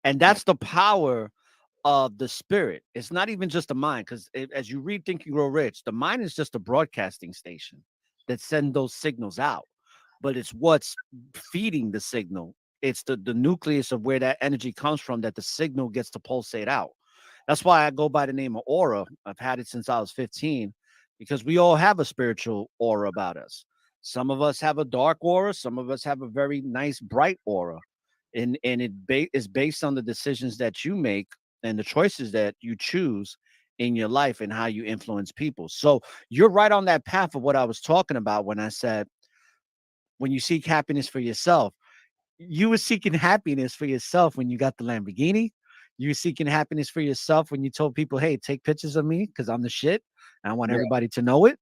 And Yeah. that's the power of the spirit. It's not even just the mind, because as you read Think and Grow Rich, the mind is just a broadcasting station that send those signals out, but it's what's feeding the signal. It's the nucleus of where that energy comes from that the signal gets to pulsate out. That's why I go by the name of aura. I've had it since I was 15 because we all have a spiritual aura about us. Some of us have a dark aura, some of us have a very nice bright aura. And is based on the decisions that you make and the choices that you choose in your life and how you influence people. So you're right on that path of what I was talking about when I said when you seek happiness for yourself, you were seeking happiness for yourself when you got the Lamborghini. You were seeking happiness for yourself when you told people, "Hey, take pictures of me because I'm the shit. And I want Yeah. everybody to know it."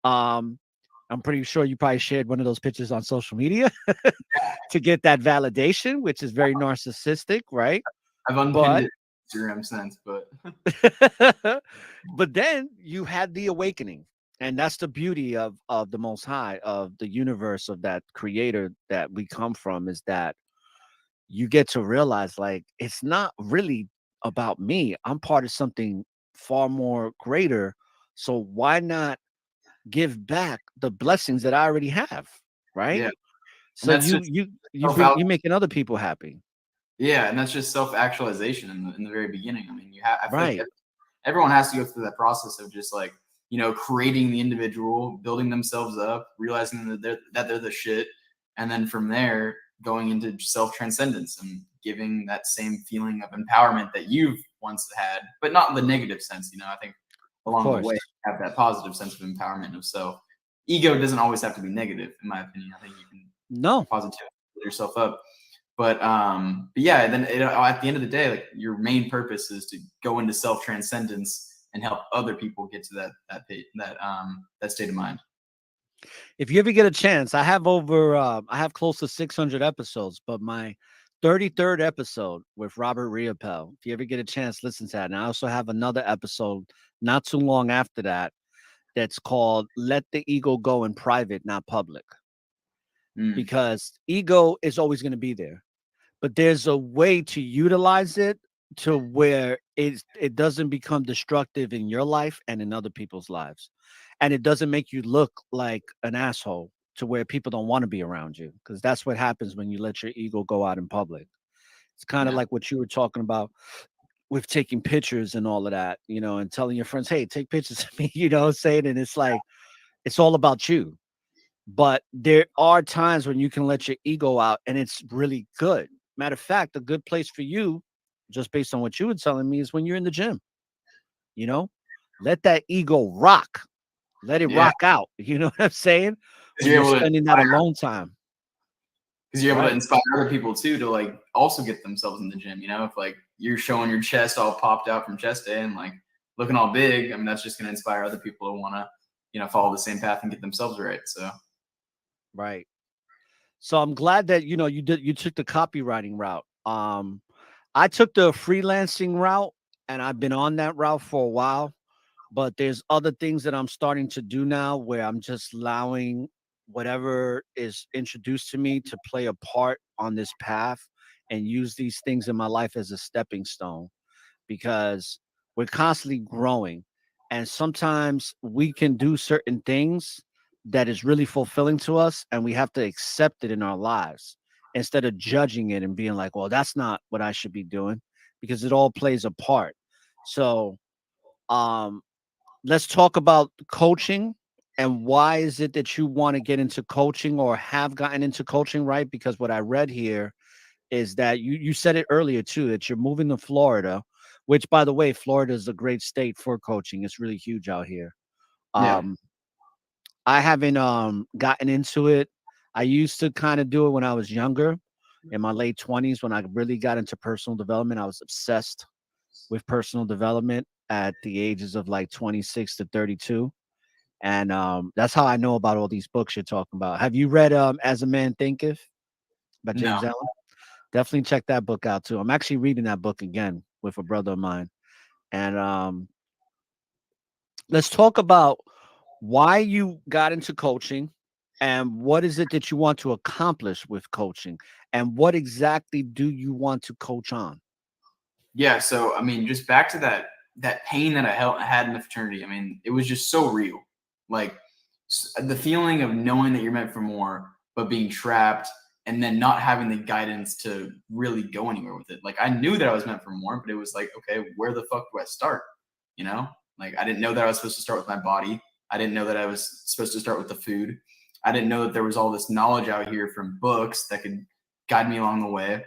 Um, I'm pretty sure you probably shared one of those pictures on social media to get that validation, which is very narcissistic, right? I've unpinned But it Instagram since, but but then you had the awakening. And that's the beauty of the most high, of the universe, of that creator that we come from, is that you get to realize like it's not really about me. I'm part of something far more greater. So why not give back the blessings that I already have? Right. yeah. And So that's you just you you self bring out. you making other people happy. Yeah, and that's just self actualization in the very beginning. I mean, you have. I feel like Right. everyone has to go through that process of just like you know creating the individual, building themselves up, realizing that they're the shit, and then from there going into self transcendence and giving that same feeling of empowerment that you've once had, but not in the negative sense. You know, I think Of along the course. way have that positive sense of empowerment of self. Ego doesn't always have to be negative, in my opinion. I think you can No. positively build yourself up. But yeah, then at the end of the day, like your main purpose is to go into self transcendence and help other people get to that state of mind. If you ever get a chance, I have close to 600 episodes, but my 33rd episode with Robert Riopel, if you ever get a chance, listen to that. And I also have another episode not too long after that that's called Let the Ego Go in Private, Not Public, Mm, because ego is always going to be there, but there's a way to utilize it to where it doesn't become destructive in your life and in other people's lives. And it doesn't make you look like an asshole to where people don't want to be around you, because that's what happens when you let your ego go out in public. It's kind of Yeah. like what you were talking about with taking pictures and all of that, and telling your friends, "Hey, take pictures of me," what I'm saying? And it's like it's all about you. But there are times when you can let your ego out and it's really good. Matter of fact, a good place for you, just based on what you were telling me, is when you're in the gym, you know? Let that ego rock. Let it Yeah. rock out. You know what I'm saying? Because When you're you're able to spending that alone time. because you're able to Right. inspire other people too to like also get themselves in the gym. If like you're showing your chest all popped out from chest day and like looking all big, I mean that's just going to inspire other people to want to follow the same path and get themselves right. So Right. So I'm glad that you took the copywriting route. I took the freelancing route and I've been on that route for a while. But there's other things that I'm starting to do now where I'm just allowing whatever is introduced to me to play a part on this path and use these things in my life as a stepping stone, because we're constantly growing. And sometimes we can do certain things that is really fulfilling to us, and we have to accept it in our lives instead of judging it and being like, well, that's not what I should be doing, because it all plays a part. So, um, let's talk about coaching. And why is it that you want to get into coaching or have gotten into coaching, right? Because what I read here is that you said it earlier too, that you're moving to Florida, which, by the way, Florida is a great state for coaching. It's really huge out here. yeah, Um, I haven't gotten into it. I used to kind of do it when I was younger, in my late 20s, when I really got into personal development. I was obsessed with personal development at the ages of like 26 to 32. And that's how I know about all these books you're talking about. Have you read As a Man Thinketh by no, James Allen? Definitely check that book out too. I'm actually reading that book again with a brother of mine. And let's talk about why you got into coaching and what is it that you want to accomplish with coaching, and what exactly do you want to coach on? yeah. So I mean, just back to that pain that I had in the fraternity. I mean, it was just so real. Like the feeling of knowing that you're meant for more, but being trapped and then not having the guidance to really go anywhere with it. Like I knew that I was meant for more, but it was like, okay, where the fuck do I start? You know, like I didn't know that I was supposed to start with my body. I didn't know that I was supposed to start with the food. I didn't know that there was all this knowledge out here from books that could guide me along the way.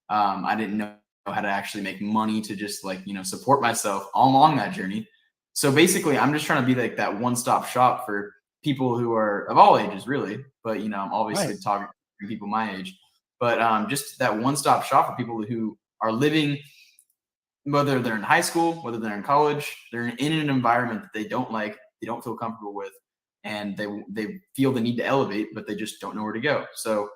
I didn't know how to actually make money to just like, support myself all along that journey. So basically, I'm just trying to be like that one-stop shop for people who are of all ages, really. But I'm Right. obviously talking to people my age. But just that one-stop shop for people who are living, whether they're in high school, whether they're in college, they're in an environment that they don't like, they don't feel comfortable with, and they feel the need to elevate, but they just don't know where to go. So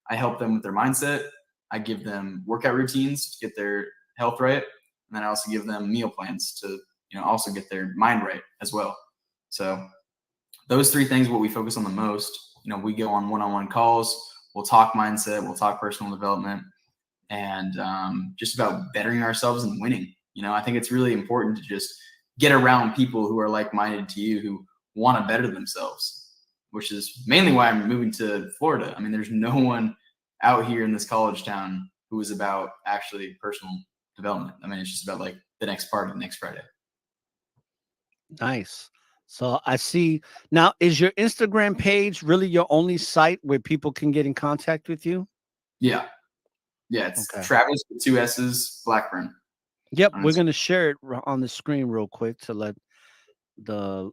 I help them with their mindset. I give them workout routines to get their health right, and then I also give them meal plans to also get their mind right as well. So those three things, what we focus on the most. We go on one-on-one calls. We'll talk mindset. We'll talk personal development, and just about bettering ourselves and winning. I think it's really important to just get around people who are like-minded to you, who want to better themselves, which is mainly why I'm moving to Florida. I mean, there's no one out here in this college town who is about actually personal development. I mean, it's just about like the next party next Friday. Nice. So I see now, is your Instagram page really your only site where people can get in contact with you? Yeah. Yeah. It's Okay. Travis with two S's, Blackburn. Yep, On we're Instagram. gonna share it on the screen real quick to let the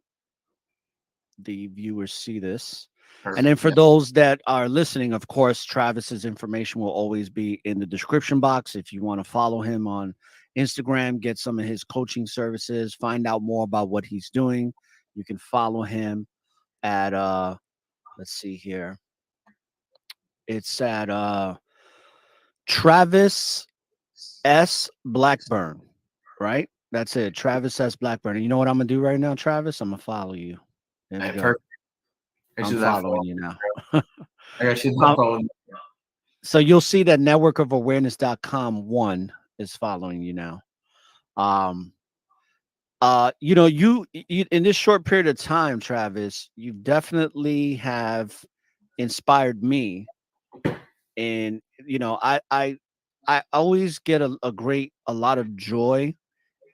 viewers see this. And then Perfect. for Yeah. those that are listening, of course, Travis's information will always be in the description box. If you want to follow him on Instagram, get some of his coaching services, find out more about what he's doing, you can follow him at let's see here. It's at Travis S. Blackburn, right? That's it. Travis S. Blackburn. And you know what I'm gonna do right now, Travis? I'm gonna follow you. There we go. Perfect. I I'm should that follow. following you now. I should that Um, follow. so you'll see that networkofawareness.com won is following you now. Um, you in this short period of time, Travis, you definitely have inspired me. And I always get a lot of joy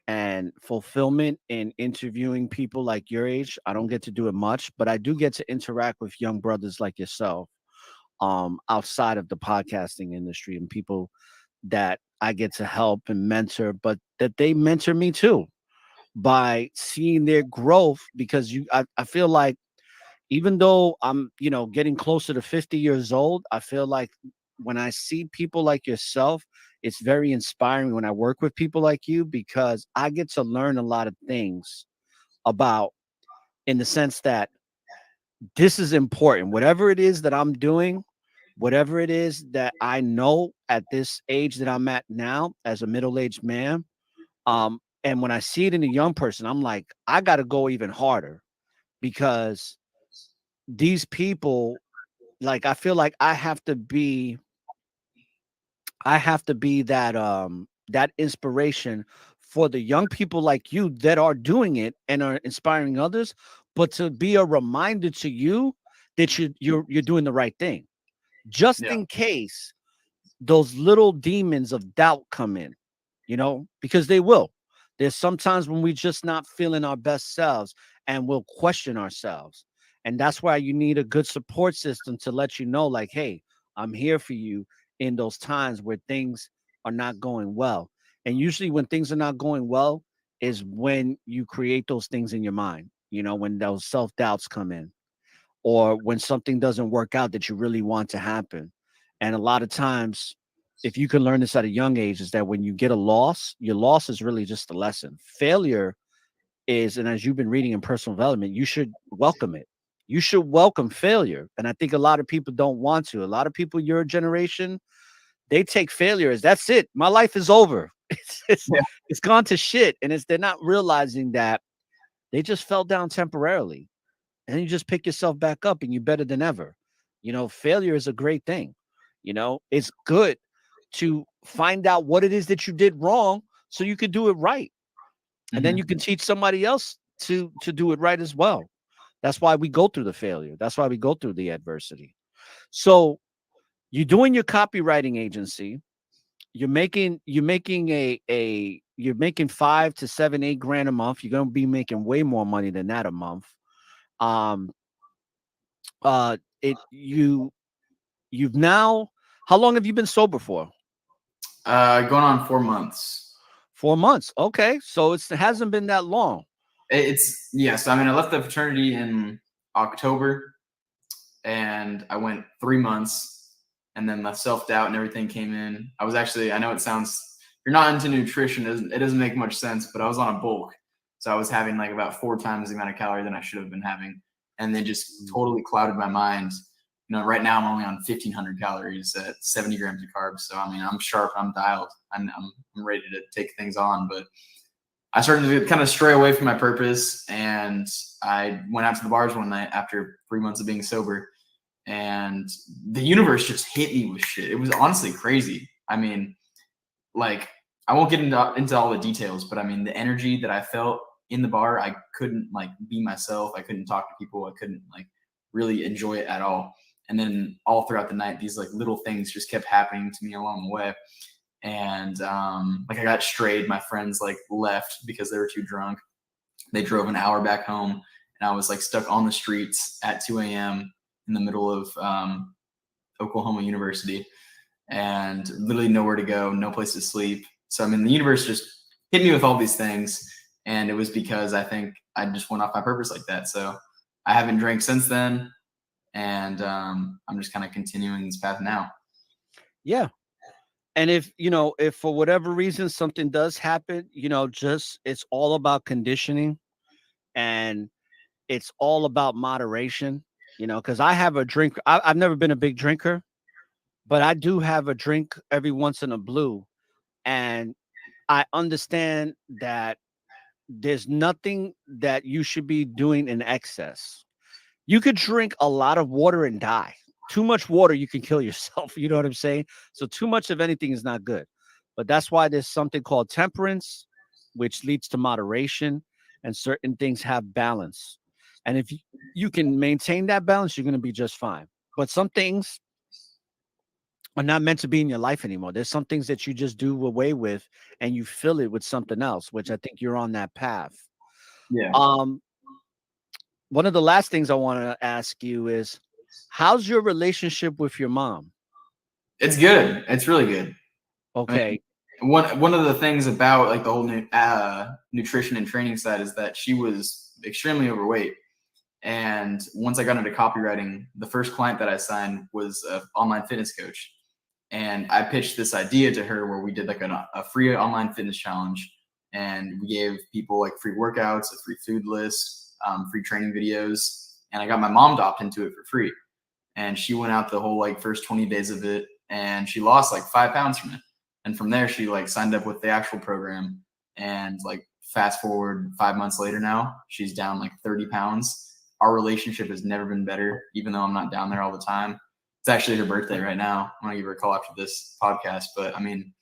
and fulfillment in interviewing people like your age. I don't get to do it much, but I do get to interact with young brothers like yourself, outside of the podcasting industry, and people that I get to help and mentor, but that they mentor me too by seeing their growth. Because I feel like, even though I'm, getting closer to 50 years old, I feel like when I see people like yourself, it's very inspiring when I work with people like you, because I get to learn a lot of things about, in the sense that this is important. Whatever it is that I'm doing, whatever it is that I know at this age that I'm at now as a middle-aged man, and when I see it in a young person, I'm like, I got to go even harder, because these people, like, I feel like I have to be that inspiration for the young people like you that are doing it and are inspiring others, but to be a reminder to you that you're doing the right thing, just Yeah. in case those little demons of doubt come in, because they will. There's sometimes when we just not feeling our best selves, and we'll question ourselves. And that's why you need a good support system to let you know, like, hey, I'm here for you in those times where things are not going well. And usually when things are not going well is when you create those things in your mind, when those self-doubts come in, or when something doesn't work out that you really want to happen. And a lot of times, if you can learn this at a young age, is that when you get a loss, your loss is really just a lesson. Failure is, and as you've been reading in personal development, you should welcome it. You should welcome failure. And I think a lot of people don't want to. A lot of people your generation, they take failure as, that's it. My life is over. Yeah. It's gone to shit. And they're not realizing that they just fell down temporarily, and then you just pick yourself back up and you're better than ever. Failure is a great thing. It's good to find out what it is that you did wrong so you can do it right. And then Mhm. you can teach somebody else to do it right as well. That's why we go through the failure. That's why we go through the adversity. So you're doing your copywriting agency. You're making 5 to 7, 8 grand a month. You're gonna be making way more money than that a month. Um, it you've now How long have you been sober for? Going on 4 months. 4 months. Okay. So it hasn't been that long. It's yes. I mean, I left the fraternity in October, and I went 3 months, and then the self doubt and everything came in. I was actually, I know it sounds, you're not into nutrition, it doesn't make much sense, but I was on a bulk, so I was having like about 4 times the amount of calories than I should have been having, and then just totally clouded my mind. Right now I'm only on 1,500 calories at 70 grams of carbs, so I mean, I'm sharp, I'm dialed, I'm ready to take things on, but I started to kind of stray away from my purpose, and I went out to the bars one night after 3 months of being sober, and the universe just hit me with shit. It was honestly crazy. I mean, like, I won't get into all the details, but I mean, the energy that I felt in the bar, I couldn't like be myself. I couldn't talk to people. I couldn't like really enjoy it at all. And then all throughout the night, these like little things just kept happening to me along the way. And like, I got strayed. My friends like left because they were too drunk. They drove an hour back home, and I was like stuck on the streets at 2 a.m. in the middle of Oklahoma University, and literally nowhere to go, no place to sleep. So I mean, the universe just hit me with all these things, and it was because I think I just went off my purpose like that. So I haven't drank since then, and I'm just kind of continuing this path now. Yeah. And if for whatever reason something does happen, just it's all about conditioning, and it's all about moderation, because I have a drink. I've never been a big drinker, but I do have a drink every once in a blue. And I understand that there's nothing that you should be doing in excess. You could drink a lot of water and die. Too much water, you can kill yourself. You know what I'm saying? So too much of anything is not good. But that's why there's something called temperance, which leads to moderation, and certain things have balance. And if you can maintain that balance, you're going to be just fine. But some things are not meant to be in your life anymore. There's some things that you just do away with and you fill it with something else, which I think you're on that path. Yeah. Um, One of the last things I want to ask you is, how's your relationship with your mom? It's good. It's really good. I mean, Okay. one of the things about like the whole nutrition and training side is that she was extremely overweight. And once I got into copywriting, the first client that I signed was an online fitness coach. And I pitched this idea to her where we did like a free online fitness challenge. And we gave people like free workouts, a free food list, free training videos. And I got my mom to opt into it for free. And she went out the whole like first 20 days of it, and she lost like 5 pounds from it. And from there, she like signed up with the actual program. And like fast forward 5 months later now, she's down like 30 pounds. Our relationship has never been better, even though I'm not down there all the time. It's actually her birthday right now. I'm gonna give her a call after this podcast. But I mean,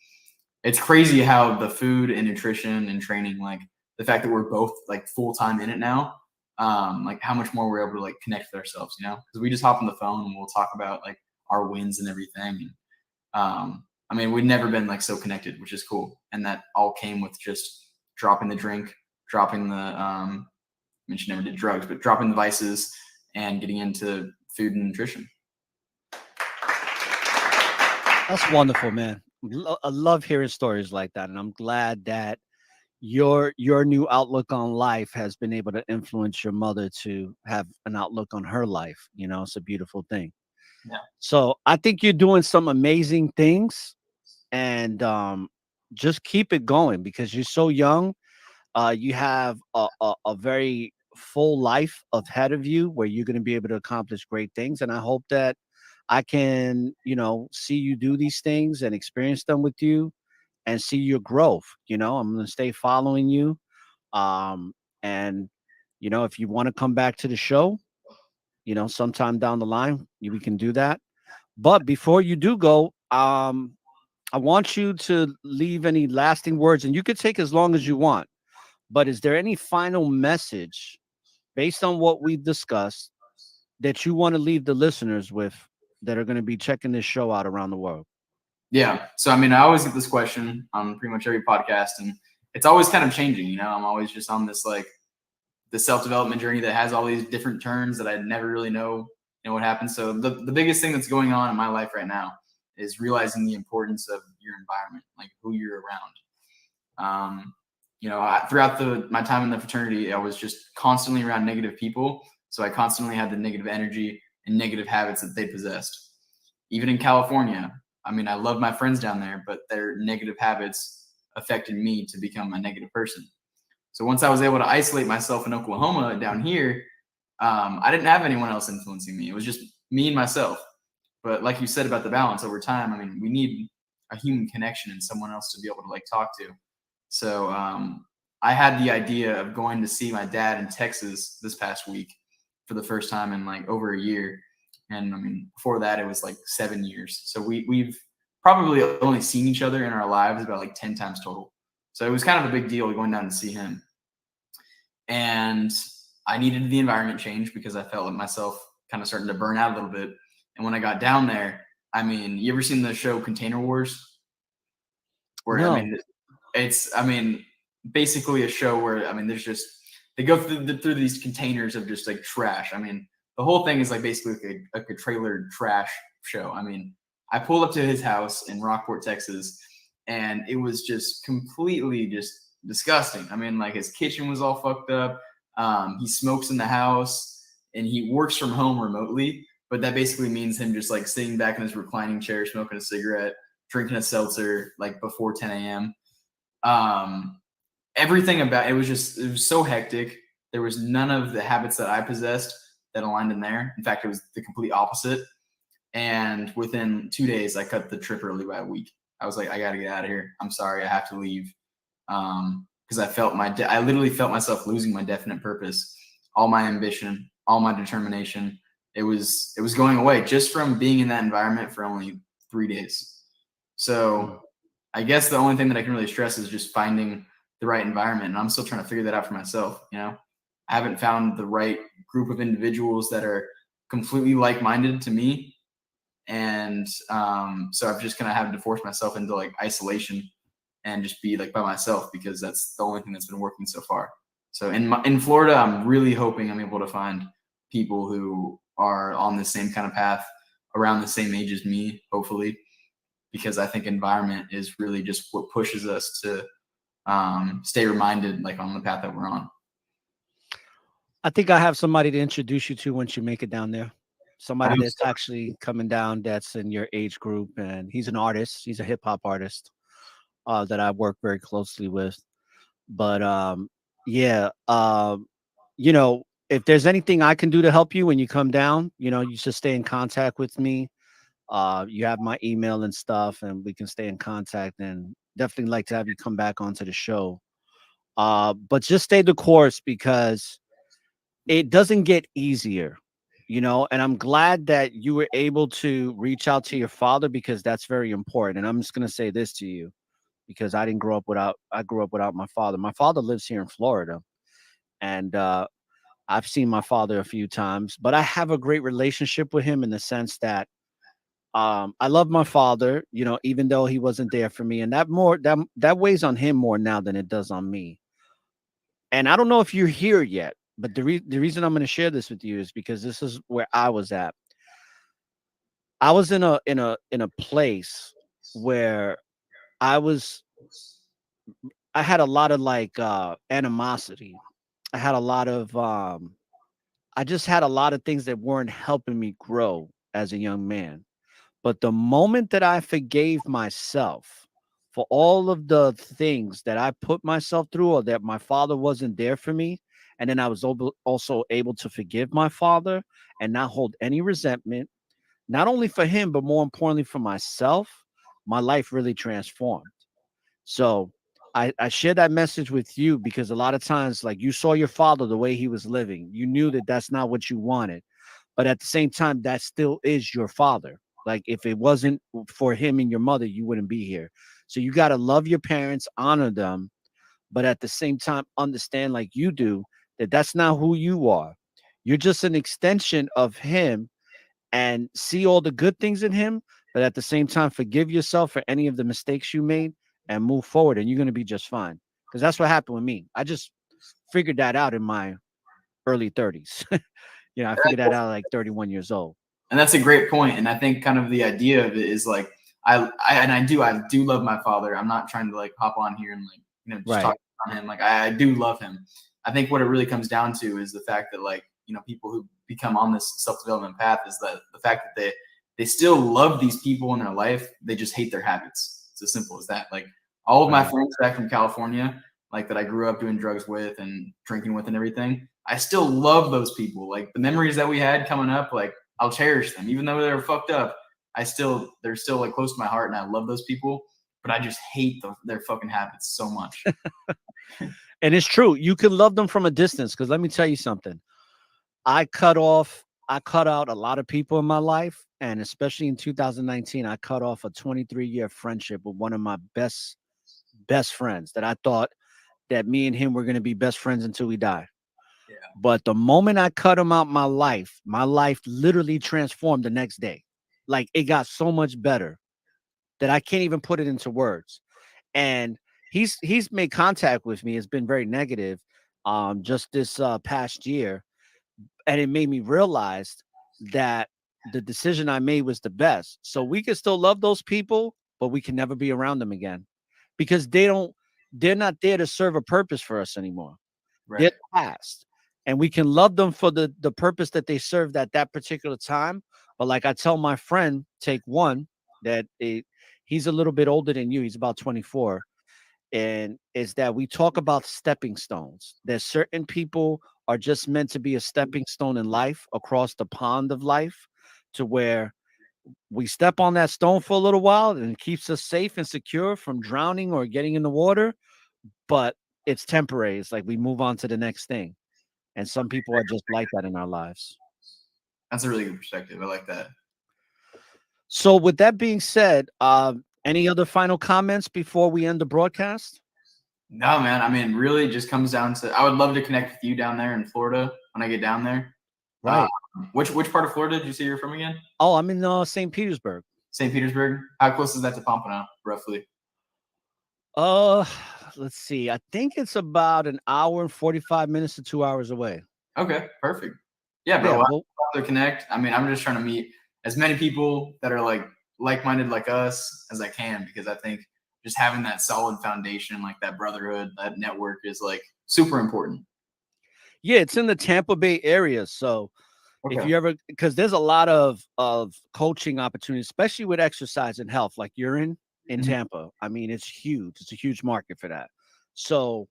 it's crazy how the food and nutrition and training, like the fact that we're both like full time in it now, like how much more we're able to like connect with ourselves, because we just hop on the phone and we'll talk about like our wins and everything. And I mean, we've never been like so connected, which is cool. And that all came with just dropping the drink, dropping the I mean, she never did drugs, but dropping the vices and getting into food and nutrition. That's wonderful, man. I love hearing stories like that. And I'm glad that your new outlook on life has been able to influence your mother to have an outlook on her life. It's a beautiful thing. Yeah. So I think you're doing some amazing things, and just keep it going because you're so young. You have a very full life ahead of you where you're going to be able to accomplish great things. And I hope that I can, see you do these things and experience them with you and see your growth. I'm going to stay following you. And, if you want to come back to the show, sometime down the line, we can do that. But before you do go, I want you to leave any lasting words, and you could take as long as you want. But is there any final message based on what we've discussed that you want to leave the listeners with that are going to be checking this show out around the world? Yeah. So, I mean, I always get this question on pretty much every podcast, and it's always kind of changing. I'm always just on this like the self-development journey that has all these different turns that I never really know, what happens. So the biggest thing that's going on in my life right now is realizing the importance of your environment, like who you're around. Throughout my time in the fraternity, I was just constantly around negative people. So I constantly had the negative energy and negative habits that they possessed. Even in California, I mean, I love my friends down there, but their negative habits affected me to become a negative person. So once I was able to isolate myself in Oklahoma down here, I didn't have anyone else influencing me. It was just me and myself. But like you said about the balance over time, I mean, we need a human connection and someone else to be able to like talk to. So I had the idea of going to see my dad in Texas this past week for the first time in like over a year. And I mean, before that, it was like 7 years. So we've probably only seen each other in our lives about like 10 times total. So it was kind of a big deal going down to see him. And I needed the environment change because I felt like myself kind of starting to burn out a little bit. And when I got down there, I mean, you ever seen the show Container Wars? Where, No. I mean, basically a show where, I mean, they go through these containers of just like trash. I mean, the whole thing is like basically like a trailer trash show. I mean, I pulled up to his house in Rockport, Texas, and it was just completely just disgusting. I mean, like his kitchen was all fucked up. He smokes in the house and he works from home remotely, but that basically means him just like sitting back in his reclining chair, smoking a cigarette, drinking a seltzer like before 10 a.m. Everything about it was so hectic. There was none of the habits that I possessed that aligned in there. In fact, it was the complete opposite. And within 2 days, I cut the trip early by a week. I was like, I got to get out of here. I'm sorry. I have to leave. Because I literally felt myself losing my definite purpose, all my ambition, all my determination. It was going away just from being in that environment for only 3 days. So I guess the only thing that I can really stress is just finding the right environment. And I'm still trying to figure that out for myself. I haven't found the right group of individuals that are completely like-minded to me. And so I've just kind of had to force myself into like isolation and just be like by myself, because that's the only thing that's been working so far. So in Florida, I'm really hoping I'm able to find people who are on the same kind of path, around the same age as me, hopefully, because I think environment is really just what pushes us to stay reminded, like on the path that we're on. I think I have somebody to introduce you to once you make it down there. Somebody that's actually coming down that's in your age group, and he's an artist. He's a hip hop artist that I work very closely with. But yeah, if there's anything I can do to help you when you come down, you should stay in contact with me. You have my email and stuff, and we can stay in contact. And definitely like to have you come back onto the show. But just stay the course, because it doesn't get easier, and I'm glad that you were able to reach out to your father, because that's very important. And I'm just going to say this to you, because I grew up without my father. My father lives here in Florida, and I've seen my father a few times, but I have a great relationship with him in the sense that I love my father, even though he wasn't there for me, and that weighs on him more now than it does on me. And I don't know if you're here yet, but the reason I'm going to share this with you is because this is where I was at. I was in a place where I was I had a lot of like animosity. I had a lot of I just had a lot of things that weren't helping me grow as a young man. But the moment that I forgave myself for all of the things that I put myself through, or that my father wasn't there for me, and then I was also able to forgive my father and not hold any resentment, not only for him, but more importantly for myself, my life really transformed. So I share that message with you, because a lot of times, like, you saw your father the way he was living, you knew that that's not what you wanted, but at the same time, that still is your father. Like, if it wasn't for him and your mother, you wouldn't be here. So you got to love your parents, honor them, but at the same time, understand, like you do, that that's not who you are. You're just an extension of him, and see all the good things in him, but at the same time, forgive yourself for any of the mistakes you made and move forward, and you're going to be just fine. Because that's what happened with me. I just figured that out in my early 30s. I figured that out at like 31 years old. And that's a great point. And I think kind of the idea of it is like, I do love my father. I'm not trying to like hop on here and like, just Right. talk about him. Like I do love him. I think what it really comes down to is the fact that, like, people who become on this self-development path, is that the fact that they still love these people in their life. They just hate their habits. It's as simple as that. Like, all of my friends back from California, like, that I grew up doing drugs with and drinking with and everything, I still love those people. Like, the memories that we had coming up, like, I'll cherish them, even though they were fucked up. They're still like close to my heart, and I love those people. But I just hate their fucking habits so much. And it's true. You can love them from a distance, because let me tell you something. I cut out a lot of people in my life, and especially in 2019, I cut off a 23-year friendship with one of my best friends, that I thought that me and him were going to be best friends until we die. Yeah. But the moment I cut him out my life literally transformed the next day. Like, it got so much better that I can't even put it into words. And he's made contact with me. It's been very negative just this past year. And it made me realize that the decision I made was the best. So we can still love those people, but we can never be around them again, because they're not there to serve a purpose for us anymore. Right. They're past. And we can love them for the purpose that they served at that particular time. But like I tell my friend, take one, that he's a little bit older than you. He's about 24. And is that we talk about stepping stones. There's certain people are just meant to be a stepping stone in life, across the pond of life, to where we step on that stone for a little while, and it keeps us safe and secure from drowning or getting in the water. But it's temporary. It's like we move on to the next thing. And some people are just like that in our lives. That's a really good perspective. I like that. So with that being said, Any other final comments before we end the broadcast? No, man. I mean, really, it just comes down to I would love to connect with you down there in Florida when I get down there. Right. Which part of Florida did you say you're from again? Oh, I'm in St. Petersburg. St. Petersburg. How close is that to Pompano, roughly? Let's see. I think it's about an hour and 45 minutes to 2 hours away. Okay, perfect. Yeah, bro. Yeah, I'd well, love to connect. I mean, I'm just trying to meet as many people that are like-minded like us as I can, because I think just having that solid foundation, like that brotherhood, that network is like super important. yeah, it's in the Tampa Bay area. So if Okay. you ever, because there's a lot of coaching opportunities, especially with exercise and health, like you're in Mhm. Tampa. I mean, it's huge. It's a huge market for that. So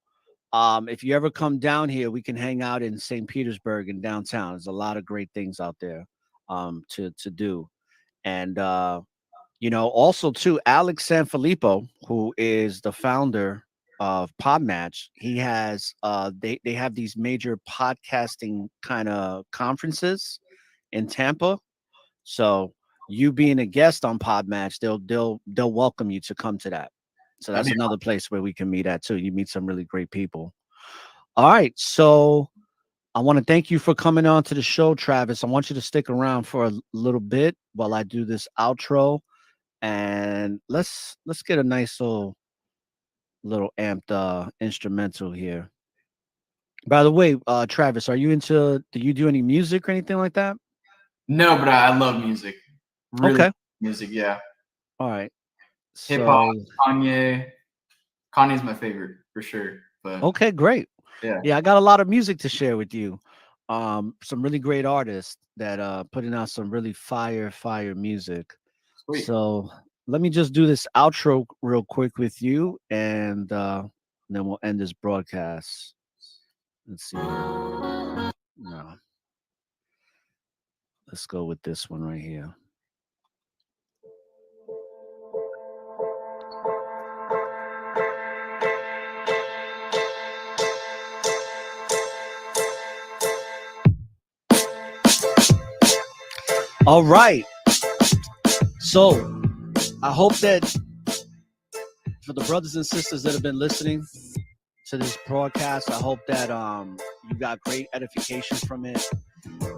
if you ever come down here, we can hang out in St. Petersburg and downtown. There's a lot of great things out there to do. And also too, Alex Sanfilippo, who is the founder of Podmatch, he has they have these major podcasting kind of conferences in Tampa. So you being a guest on Podmatch, they'll welcome you to come to that. So that's another place where we can meet at too. You meet some really great people. All right, so I want to thank you for coming on to the show, Travis. I want you to stick around for a little bit while I do this outro, and let's get a nice little amped instrumental here. By the way, Travis, do you do any music or anything like that? No, but I love music. Really Okay. love music, yeah. All right. Hip hop, So Kanye. Kanye's my favorite for sure. But okay, great. yeah. Yeah, I got a lot of music to share with you. Some really great artists that putting out some really fire music. Sweet. So let me just do this outro real quick with you, and then we'll end this broadcast. Let's see here. No, let's go with this one right here. All right. So I hope that for the brothers and sisters that have been listening to this broadcast, I hope that you got great edification from it,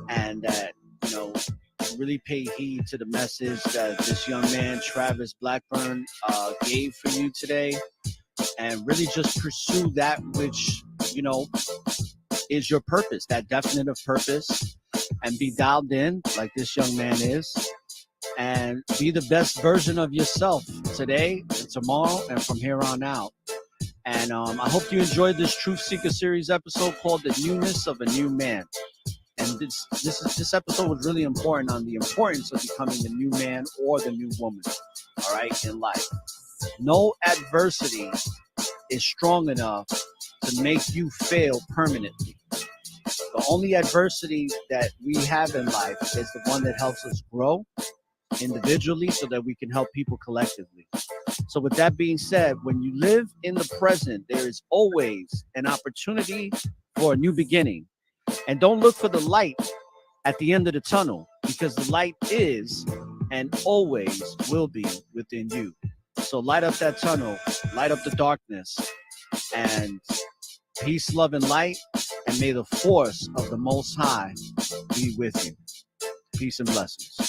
and that really pay heed to the message that this young man Travis Blackburn gave for you today, and really just pursue that which is your purpose, that definitive purpose, and be dialed in like this young man is, and be the best version of yourself today and tomorrow and from here on out. And I hope you enjoyed this Truth Seeker Series episode called The Newness of a New Man. And this episode was really important on the importance of becoming the new man or the new woman, all right, in life. No adversity is strong enough to make you fail permanently. The only adversity that we have in life is the one that helps us grow individually so that we can help people collectively. So with that being said, when you live in the present, there is always an opportunity for a new beginning. And don't look for the light at the end of the tunnel, because the light is and always will be within you. So light up that tunnel, light up the darkness, and peace, love, and light, and may the force of the Most High be with you. Peace and blessings.